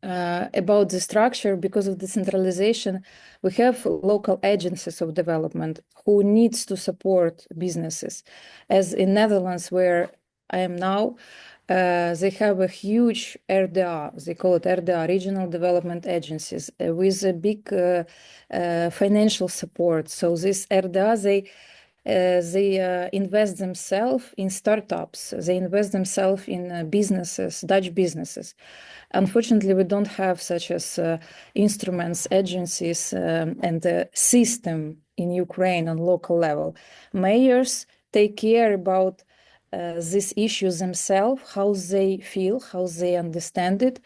About the structure, because of decentralization, we have local agencies of development who needs to support businesses. As in Netherlands, where I am now, they have a huge RDA, they call it RDA, Regional Development Agencies, with a big financial support. So this RDA, they invest themselves in startups, they invest themselves in businesses, Dutch businesses. Unfortunately, we don't have such as instruments, agencies, and the system in Ukraine on local level. Mayors take care about these issues themselves, how they feel, how they understand it.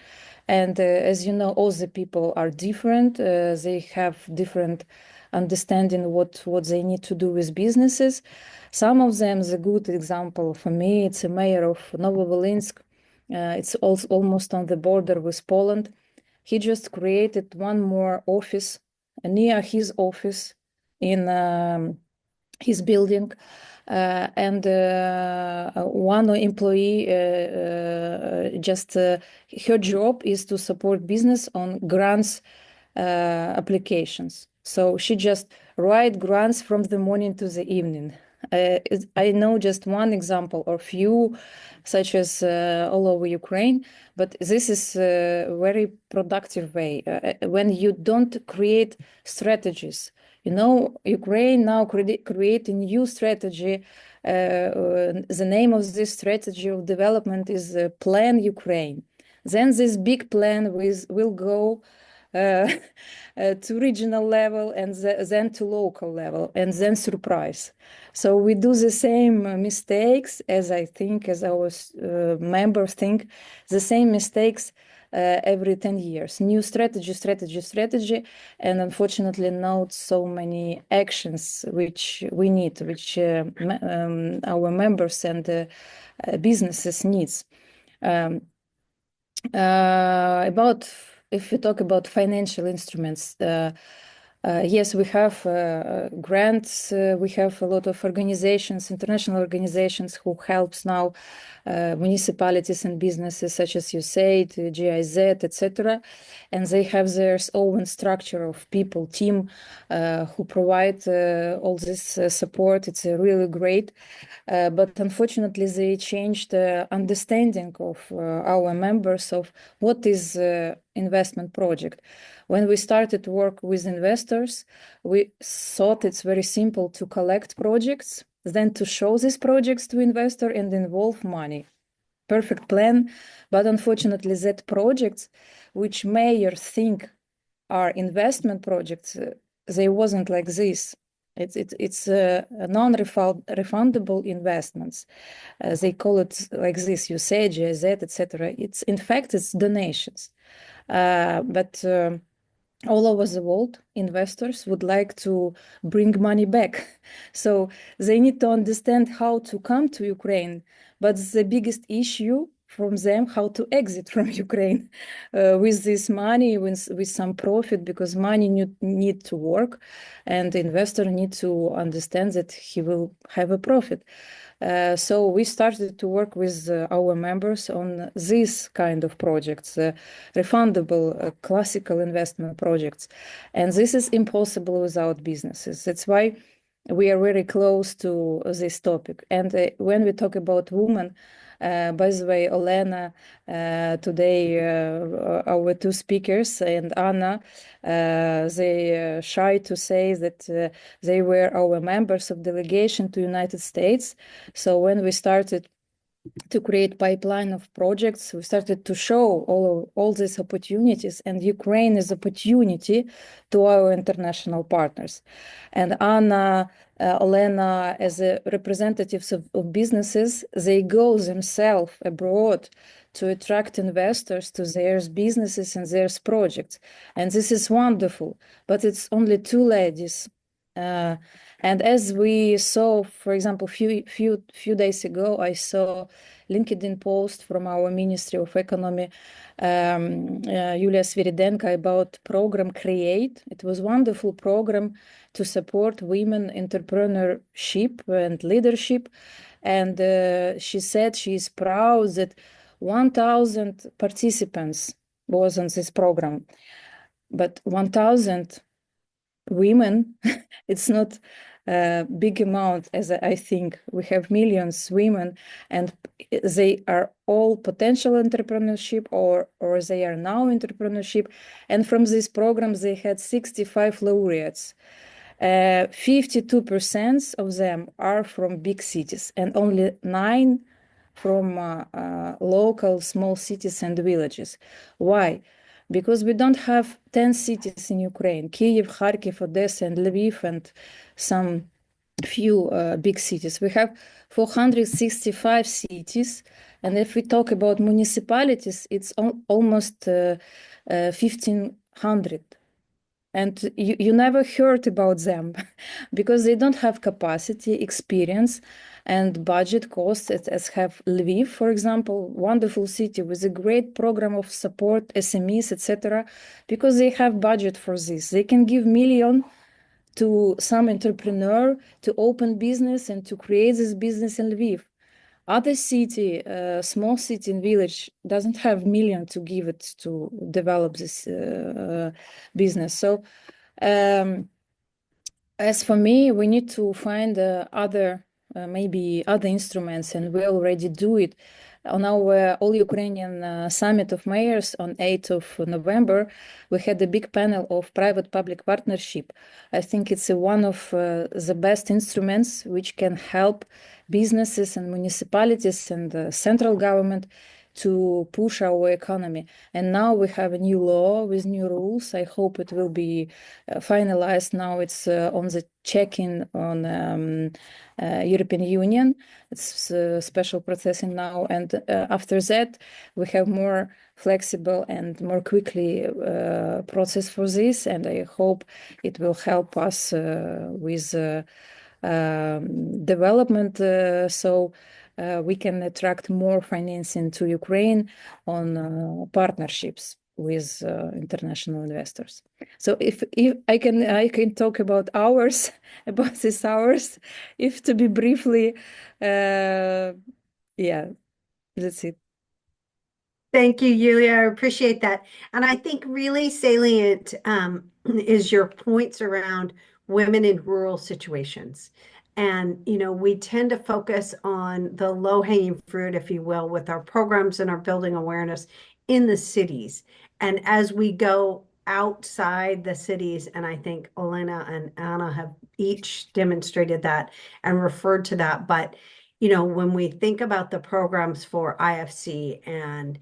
And as you know, all the people are different. They have different understanding what they need to do with businesses. Some of them, the good example for me, it's a mayor of Novovolinsk. It's also almost on the border with Poland. He just created one more office near his office in his building. And one employee her job is to support business on grants applications. So she just write grants from the morning to the evening. I know just one example or few, such as all over Ukraine, but this is a very productive way. When you don't create strategies, you know, Ukraine now create a new strategy. The name of this strategy of development is Plan Ukraine. Then this big plan will go to regional level and then to local level and then surprise. So we do the same mistakes as I think, as our members think, the same mistakes every 10 years. New strategy, and unfortunately not so many actions which we need, which our members and businesses needs. About if we talk about financial instruments, yes, we have grants. We have a lot of organizations, international organizations who helps now municipalities and businesses such as USAID, GIZ, etc. And they have their own structure of people, team who provide all this support. It's really great. But unfortunately, they changed the understanding of our members of what is investment project. When we started to work with investors, we thought it's very simple to collect projects, then to show these projects to investor and involve money. Perfect plan, but unfortunately that projects which mayors think are investment projects, they wasn't like this. It's non-refundable investments. They call it like this, usage, GIZ, etc. It's in fact it's donations, but all over the world, investors would like to bring money back. So they need to understand how to come to Ukraine. But the biggest issue from them, how to exit from Ukraine with this money, with some profit, because money need to work, and the investor need to understand that he will have a profit. So we started to work with our members on this kind of projects, refundable classical investment projects. And this is impossible without businesses. That's why we are very close to this topic. And when we talk about women, by the way, Olena, today, our two speakers, and Anna, they shy to say that they were our members of delegation to United States. So when we started to create pipeline of projects, we started to show all these opportunities, and Ukraine is opportunity to our international partners. And Anna, Olena, as representatives of businesses, they go themselves abroad to attract investors to their businesses and their projects. And this is wonderful, but it's only two ladies. And as we saw, for example, few days ago, I saw LinkedIn post from our Ministry of Economy, Yulia Sviridenko, about program Create. It was a wonderful program to support women entrepreneurship and leadership. And she said she is proud that 1,000 participants was on this program, but 1,000 women, it's not a big amount, as I think. We have millions women, and they are all potential entrepreneurship or they are now entrepreneurship. And from this program, they had 65 laureates. 52% of them are from big cities, and only 9 from local small cities and villages. Why? Because we don't have 10 cities in Ukraine, Kyiv, Kharkiv, Odessa, and Lviv, and some few big cities. We have 465 cities. And if we talk about municipalities, it's almost 1,500. And you never heard about them because they don't have capacity, experience, and budget costs, as have Lviv, for example, wonderful city with a great program of support, SMEs, etc., because they have budget for this. They can give million to some entrepreneur to open business and to create this business in Lviv. Other city, small city and village doesn't have million to give it to develop this business. So as for me, we need to find maybe other instruments, and we already do it. On our All-Ukrainian Summit of Mayors on 8th of November, we had a big panel of private-public partnership. I think it's one of the best instruments which can help businesses and municipalities and the central government to push our economy. And now we have a new law with new rules. I hope it will be finalized. Now it's on the check-in on European Union. It's special processing now. And after that, we have more flexible and more quickly process for this. And I hope it will help us with development. So we can attract more financing to Ukraine on partnerships with international investors. So if I can talk about hours, about these hours, if to be briefly, yeah, that's it. Thank you, Yulia. I appreciate that. And I think really salient is your points around women in rural situations. And, we tend to focus on the low-hanging fruit, if you will, with our programs and our building awareness in the cities. And as we go outside the cities, and I think Olena and Anna have each demonstrated that and referred to that. But, when we think about the programs for IFC and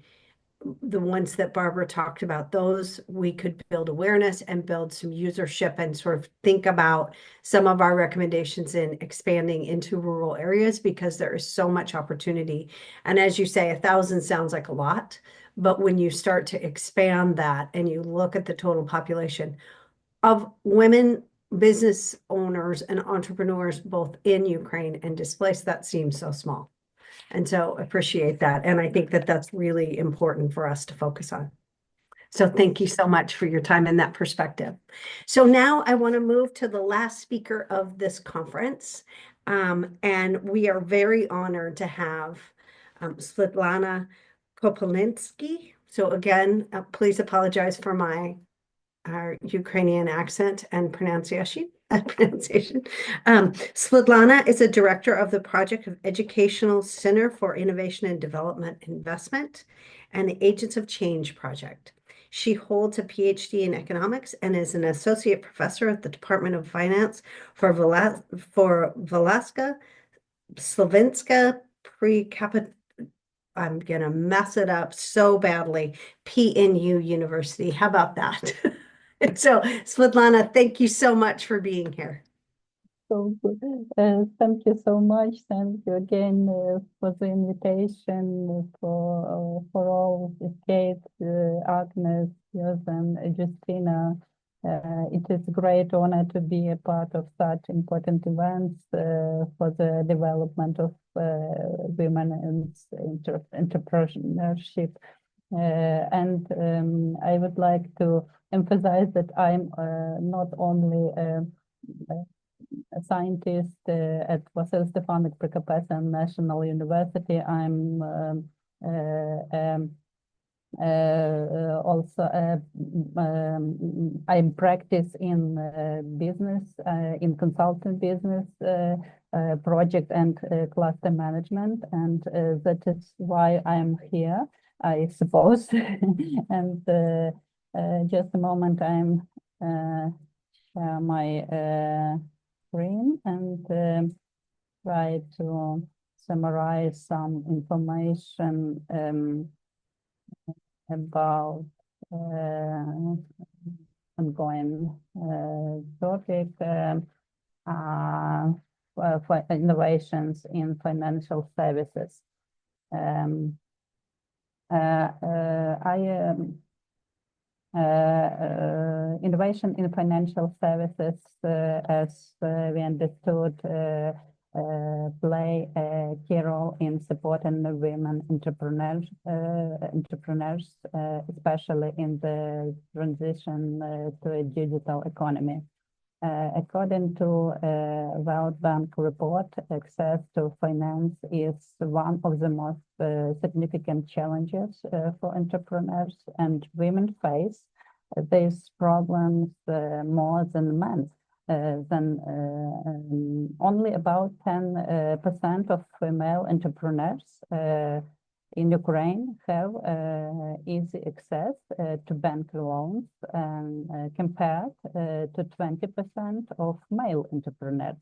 the ones that Barbara talked about, those we could build awareness and build some usership and sort of think about some of our recommendations in expanding into rural areas because there is so much opportunity. And as you say, 1,000 sounds like a lot, but when you start to expand that and you look at the total population of women business owners and entrepreneurs both in Ukraine and displaced, that seems so small. And so appreciate that. And I think that that's really important for us to focus on. So thank you so much for your time and that perspective. So now I want to move to the last speaker of this conference. And we are very honored to have Svetlana Kopelinsky. So again, please apologize for our Ukrainian accent and pronunciation. Svetlana is a director of the Project of Educational Center for Innovation and Development Investment and the Agents of Change Project. She holds a PhD in economics and is an associate professor at the Department of Finance for Vlaska Slovenska Prekapit. I'm going to mess it up so badly. PNU University. How about that? So, Svetlana, thank you so much for being here. So good. Thank you so much. Thank you again for the invitation, for all the Kate, Agnes, Susan, Justina. It is a great honor to be a part of such important events for the development of women and entrepreneurship. And I would like to emphasize that I'm not only a scientist at Vasily Stefanik Prekapetyan National University. I'm also I practice in business, in consulting business, project and cluster management, and that is why I'm here, I suppose. And just a moment, I'm share my screen and try to summarize some information about ongoing topic for innovations in financial services. Innovation in financial services, as we understood, play a key role in supporting the women entrepreneurs, especially in the transition to a digital economy. According to a World Bank report, access to finance is one of the most significant challenges for entrepreneurs, and women face these problems more than men. Only about 10% of female entrepreneurs in Ukraine have easy access to bank loans, compared to 20% of male entrepreneurs.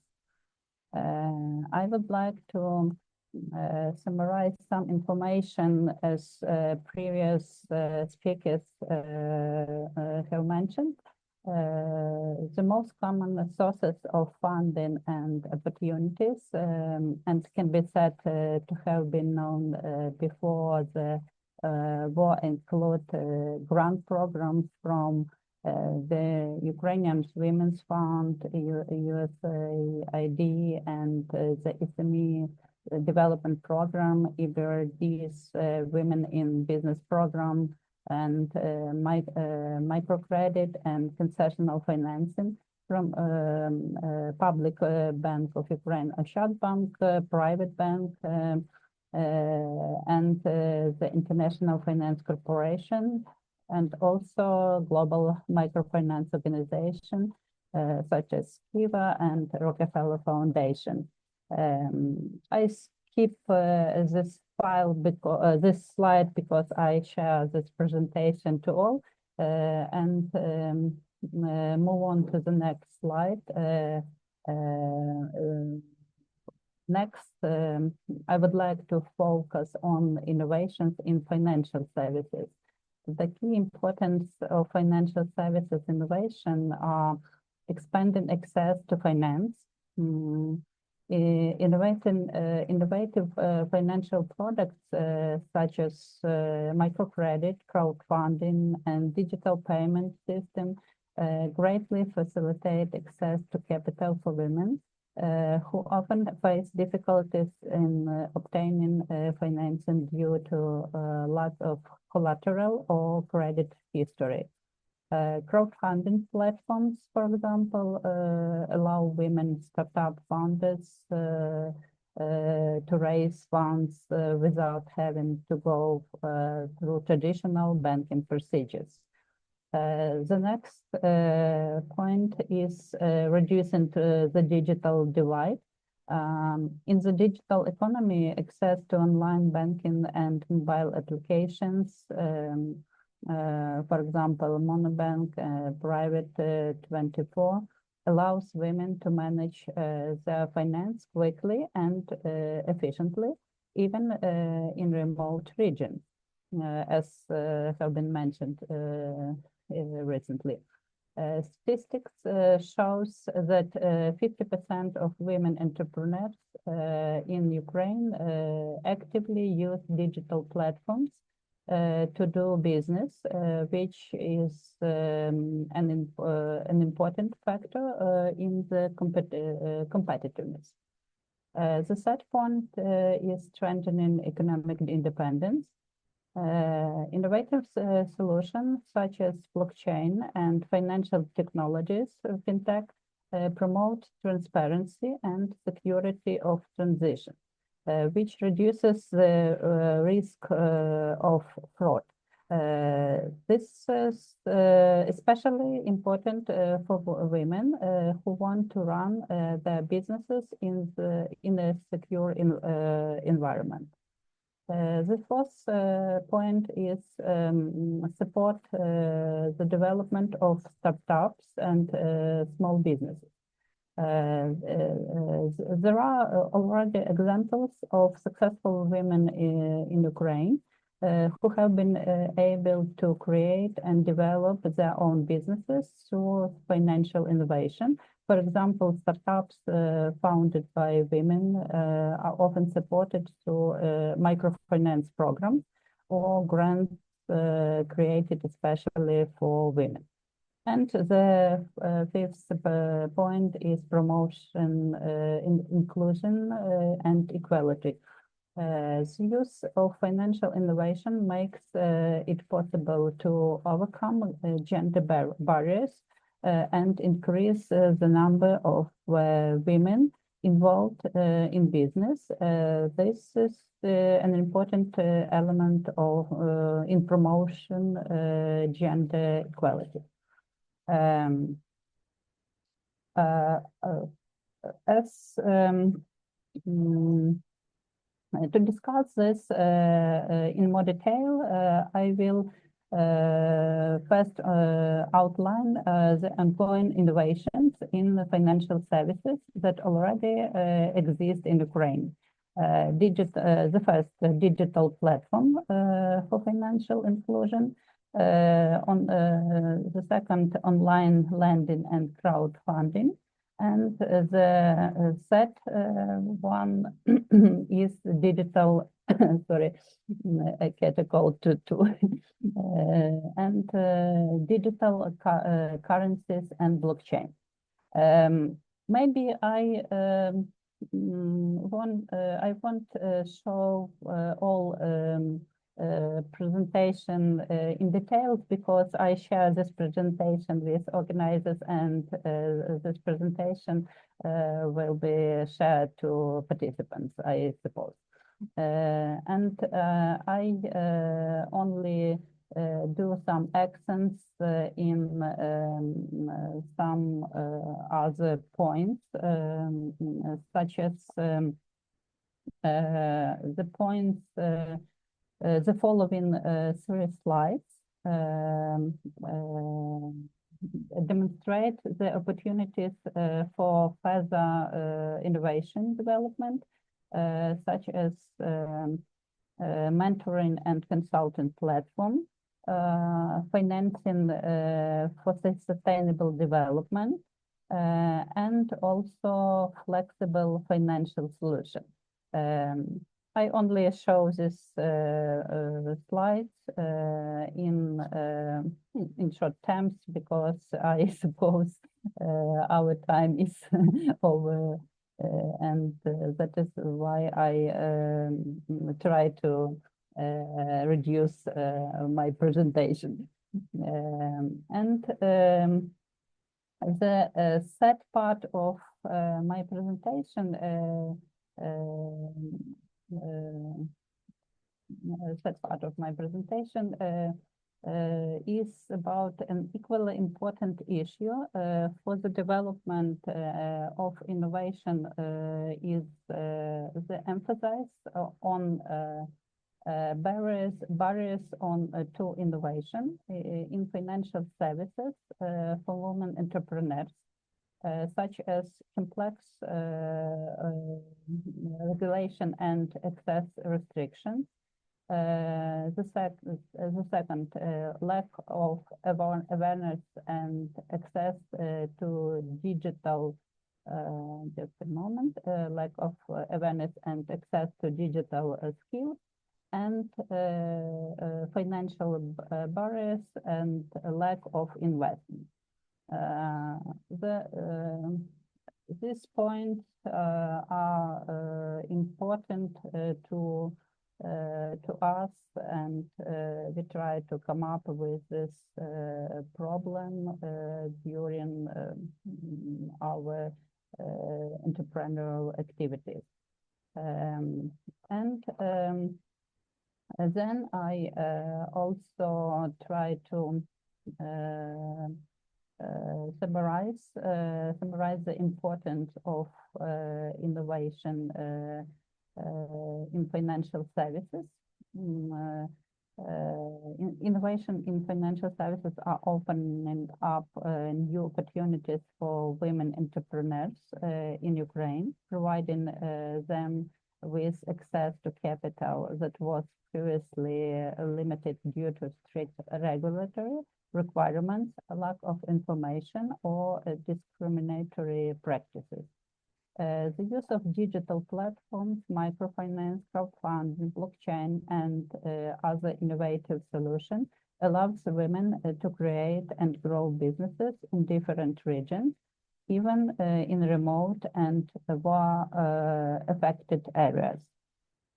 I would like to summarize some information as previous speakers have mentioned. The most common sources of funding and opportunities, and can be said to have been known before the war, include grant programs from the Ukrainian Women's Fund, USAID, and the SME Development Program, EBRD's Women in Business Program, and microcredit and concessional financing from Public Bank of Ukraine, Ощадbank, Private Bank, and the International Finance Corporation, and also Global Microfinance Organization, such as Kiva and Rockefeller Foundation. I skip this file because this slide because I share this presentation to all, and move on to the next slide. Next, I would like to focus on innovations in financial services. The key importance of financial services innovation are expanding access to finance, innovative financial products such as microcredit, crowdfunding, and digital payment system greatly facilitate access to capital for women who often face difficulties in obtaining financing due to lack of collateral or credit history. Crowdfunding platforms, for example, allow women startup founders to raise funds without having to go through traditional banking procedures. The next point is reducing the digital divide. In the digital economy, access to online banking and mobile applications, for example, Monobank, Private24, allows women to manage their finance quickly and efficiently, even in remote regions, as have been mentioned recently. Statistics shows that 50% of women entrepreneurs in Ukraine actively use digital platforms to do business, which is an important factor in the competitiveness. The third point is strengthening economic independence. Innovative solutions such as blockchain and financial technologies, fintech, promote transparency and security of transition, which reduces the risk of fraud. This is especially important for women who want to run their businesses in a secure environment. The fourth point is support the development of startups and small businesses. There are already examples of successful women in Ukraine who have been able to create and develop their own businesses through financial innovation. For example, startups founded by women are often supported through microfinance programs or grants created especially for women. And the fifth point is promotion, inclusion and equality. The use of financial innovation makes it possible to overcome gender barriers and increase the number of women involved in business. This is an important element of in promotion gender equality. To discuss this in more detail, I will first outline the ongoing innovations in the financial services that already exist in Ukraine. The first digital platform for financial inclusion, the second online lending and crowdfunding, and the third one is digital, sorry, I get a call to and digital currencies and blockchain. Maybe I won't show all presentation in details because I share this presentation with organizers, and this presentation will be shared to participants, I suppose. And I only do some accents in some other points, such as the points, the following 3 slides demonstrate the opportunities for further innovation development, such as mentoring and consulting platform, financing for sustainable development, and also flexible financial solution. I only show this slides in short terms because I suppose our time is over, and that is why I try to reduce my presentation. The third part of my presentation is about an equally important issue for the development of innovation is the emphasis on barriers to innovation in financial services for women entrepreneurs, such as complex regulation and access restrictions. The second, lack of awareness and access to digital, just a moment, lack of awareness and access to digital skills, and financial barriers and a lack of investment. These points are important to us, and we try to come up with this problem during our entrepreneurial activities. Then I also try to summarize the importance of innovation in financial services. Innovation in financial services are opening up new opportunities for women entrepreneurs in Ukraine, providing them with access to capital that was previously limited due to strict regulatory requirements, a lack of information, or discriminatory practices. The use of digital platforms, microfinance, crowdfunding, blockchain, and other innovative solutions allows women to create and grow businesses in different regions, even in remote and war affected areas.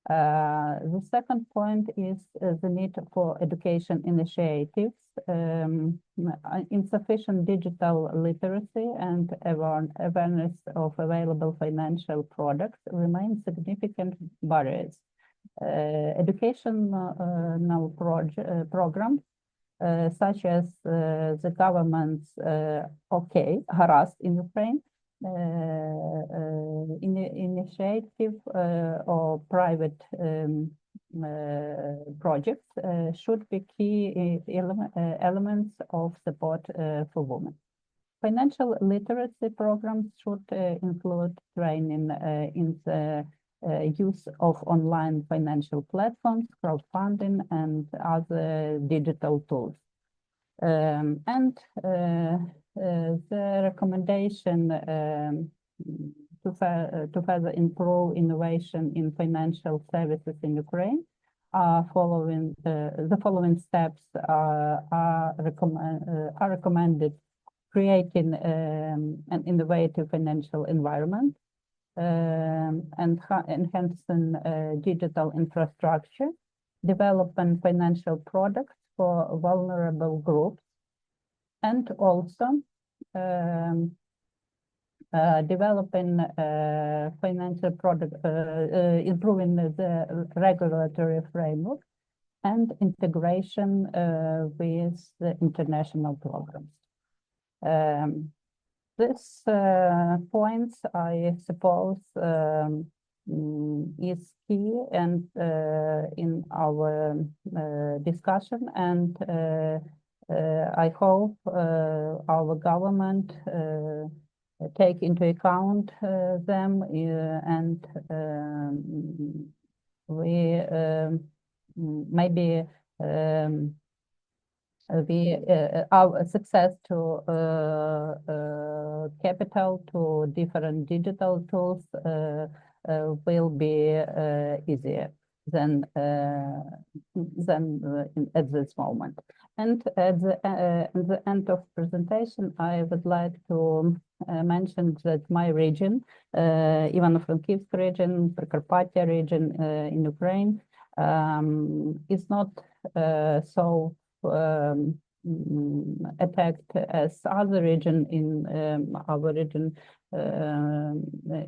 The second point is the need for education initiatives. Insufficient digital literacy and awareness of available financial products remain significant barriers. Educational programs such as the government's Гаразд in Ukraine, initiative or private projects should be key elements of support for women. Financial literacy programs should include training in the use of online financial platforms, crowdfunding, and other digital tools. The recommendation to further improve innovation in financial services in Ukraine are the following steps are recommended: creating an innovative financial environment, enhancing digital infrastructure, developing financial products for vulnerable groups, and also developing financial product, improving the regulatory framework and integration with the international programs. This points, I suppose, is key and in our discussion, and I hope our government take into account them and we maybe our success to capital to different digital tools will be easier than at this moment. And at the end of presentation, I would like to mention that my region, Ivano-Frankivsk region, Prikарpattia region in Ukraine, is not so attacked as other region in our region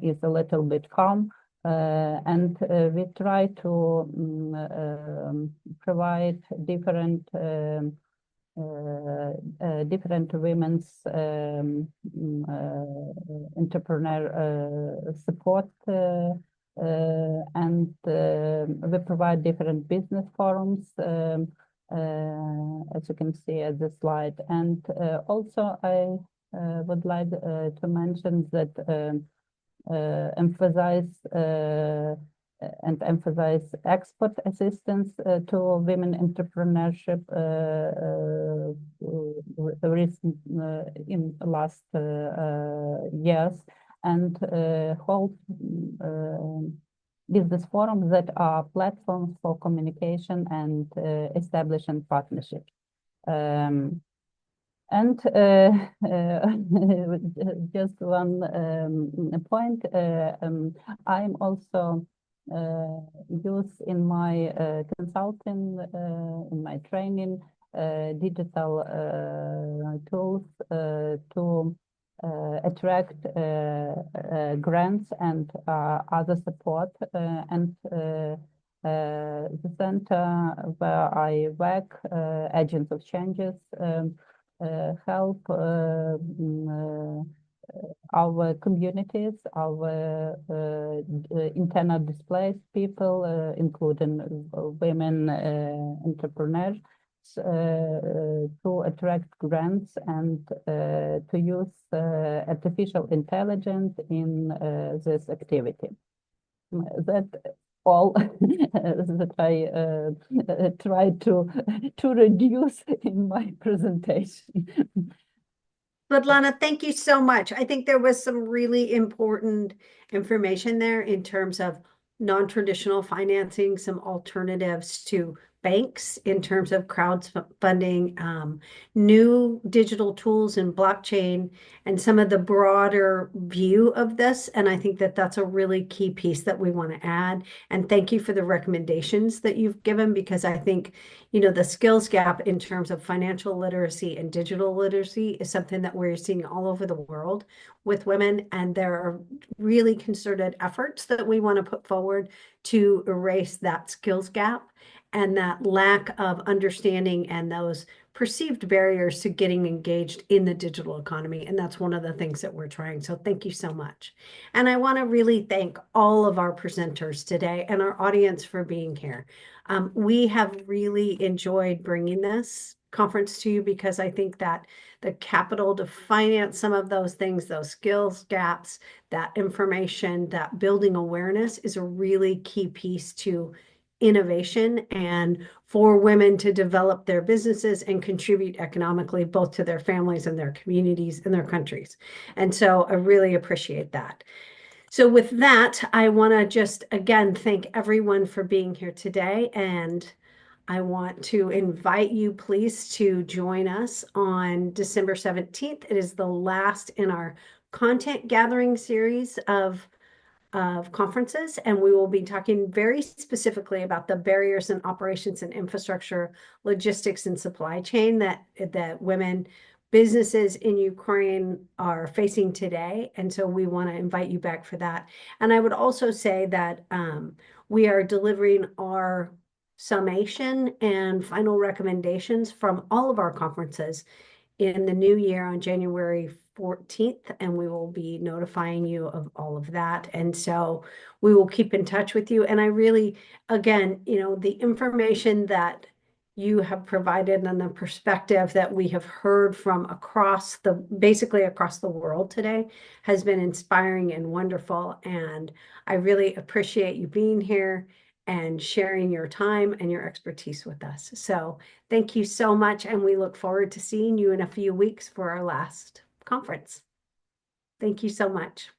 is a little bit calm. And we try to provide different women's entrepreneur support and we provide different business forums as you can see at the slide. And also I would like to mention that emphasize export assistance to women entrepreneurship recent in last years, and hold business forums that are platforms for communication and establishing partnerships. And just one point, I'm also use in my consulting, in my training, digital tools to attract grants and other support. And the center where I work, Agents of Changes, help our communities, our internal displaced people, including women entrepreneurs, to attract grants and to use artificial intelligence in this activity. That all that I tried to reduce in my presentation. Svetlana, thank you so much. I think there was some really important information there in terms of non-traditional financing, some alternatives to banks in terms of crowdfunding, new digital tools and blockchain, and some of the broader view of this. And I think that that's a really key piece that we want to add. And thank you for the recommendations that you've given, because I think, you know, the skills gap in terms of financial literacy and digital literacy is something that we're seeing all over the world with women. And there are really concerted efforts that we want to put forward to erase that skills gap and that lack of understanding and those perceived barriers to getting engaged in the digital economy. And that's one of the things that we're trying. So thank you so much. And I want to really thank all of our presenters today and our audience for being here. We have really enjoyed bringing this conference to you because I think that the capital to finance some of those things, those skills gaps, that information, that building awareness is a really key piece to innovation and for women to develop their businesses and contribute economically, both to their families and their communities and their countries. And so I really appreciate that. So with that, I want to just again thank everyone for being here today. And I want to invite you, please, to join us on December 17th. It is the last in our content gathering series of conferences, and we will be talking very specifically about the barriers in operations and infrastructure, logistics and supply chain that women businesses in Ukraine are facing today. And so we want to invite you back for that. And I would also say that we are delivering our summation and final recommendations from all of our conferences in the new year on January 14th, and we will be notifying you of all of that. And so we will keep in touch with you. And I really, again, you know, the information that you have provided and the perspective that we have heard from basically across the world today has been inspiring and wonderful. And I really appreciate you being here and sharing your time and your expertise with us. So thank you so much. And we look forward to seeing you in a few weeks for our last conference. Thank you so much.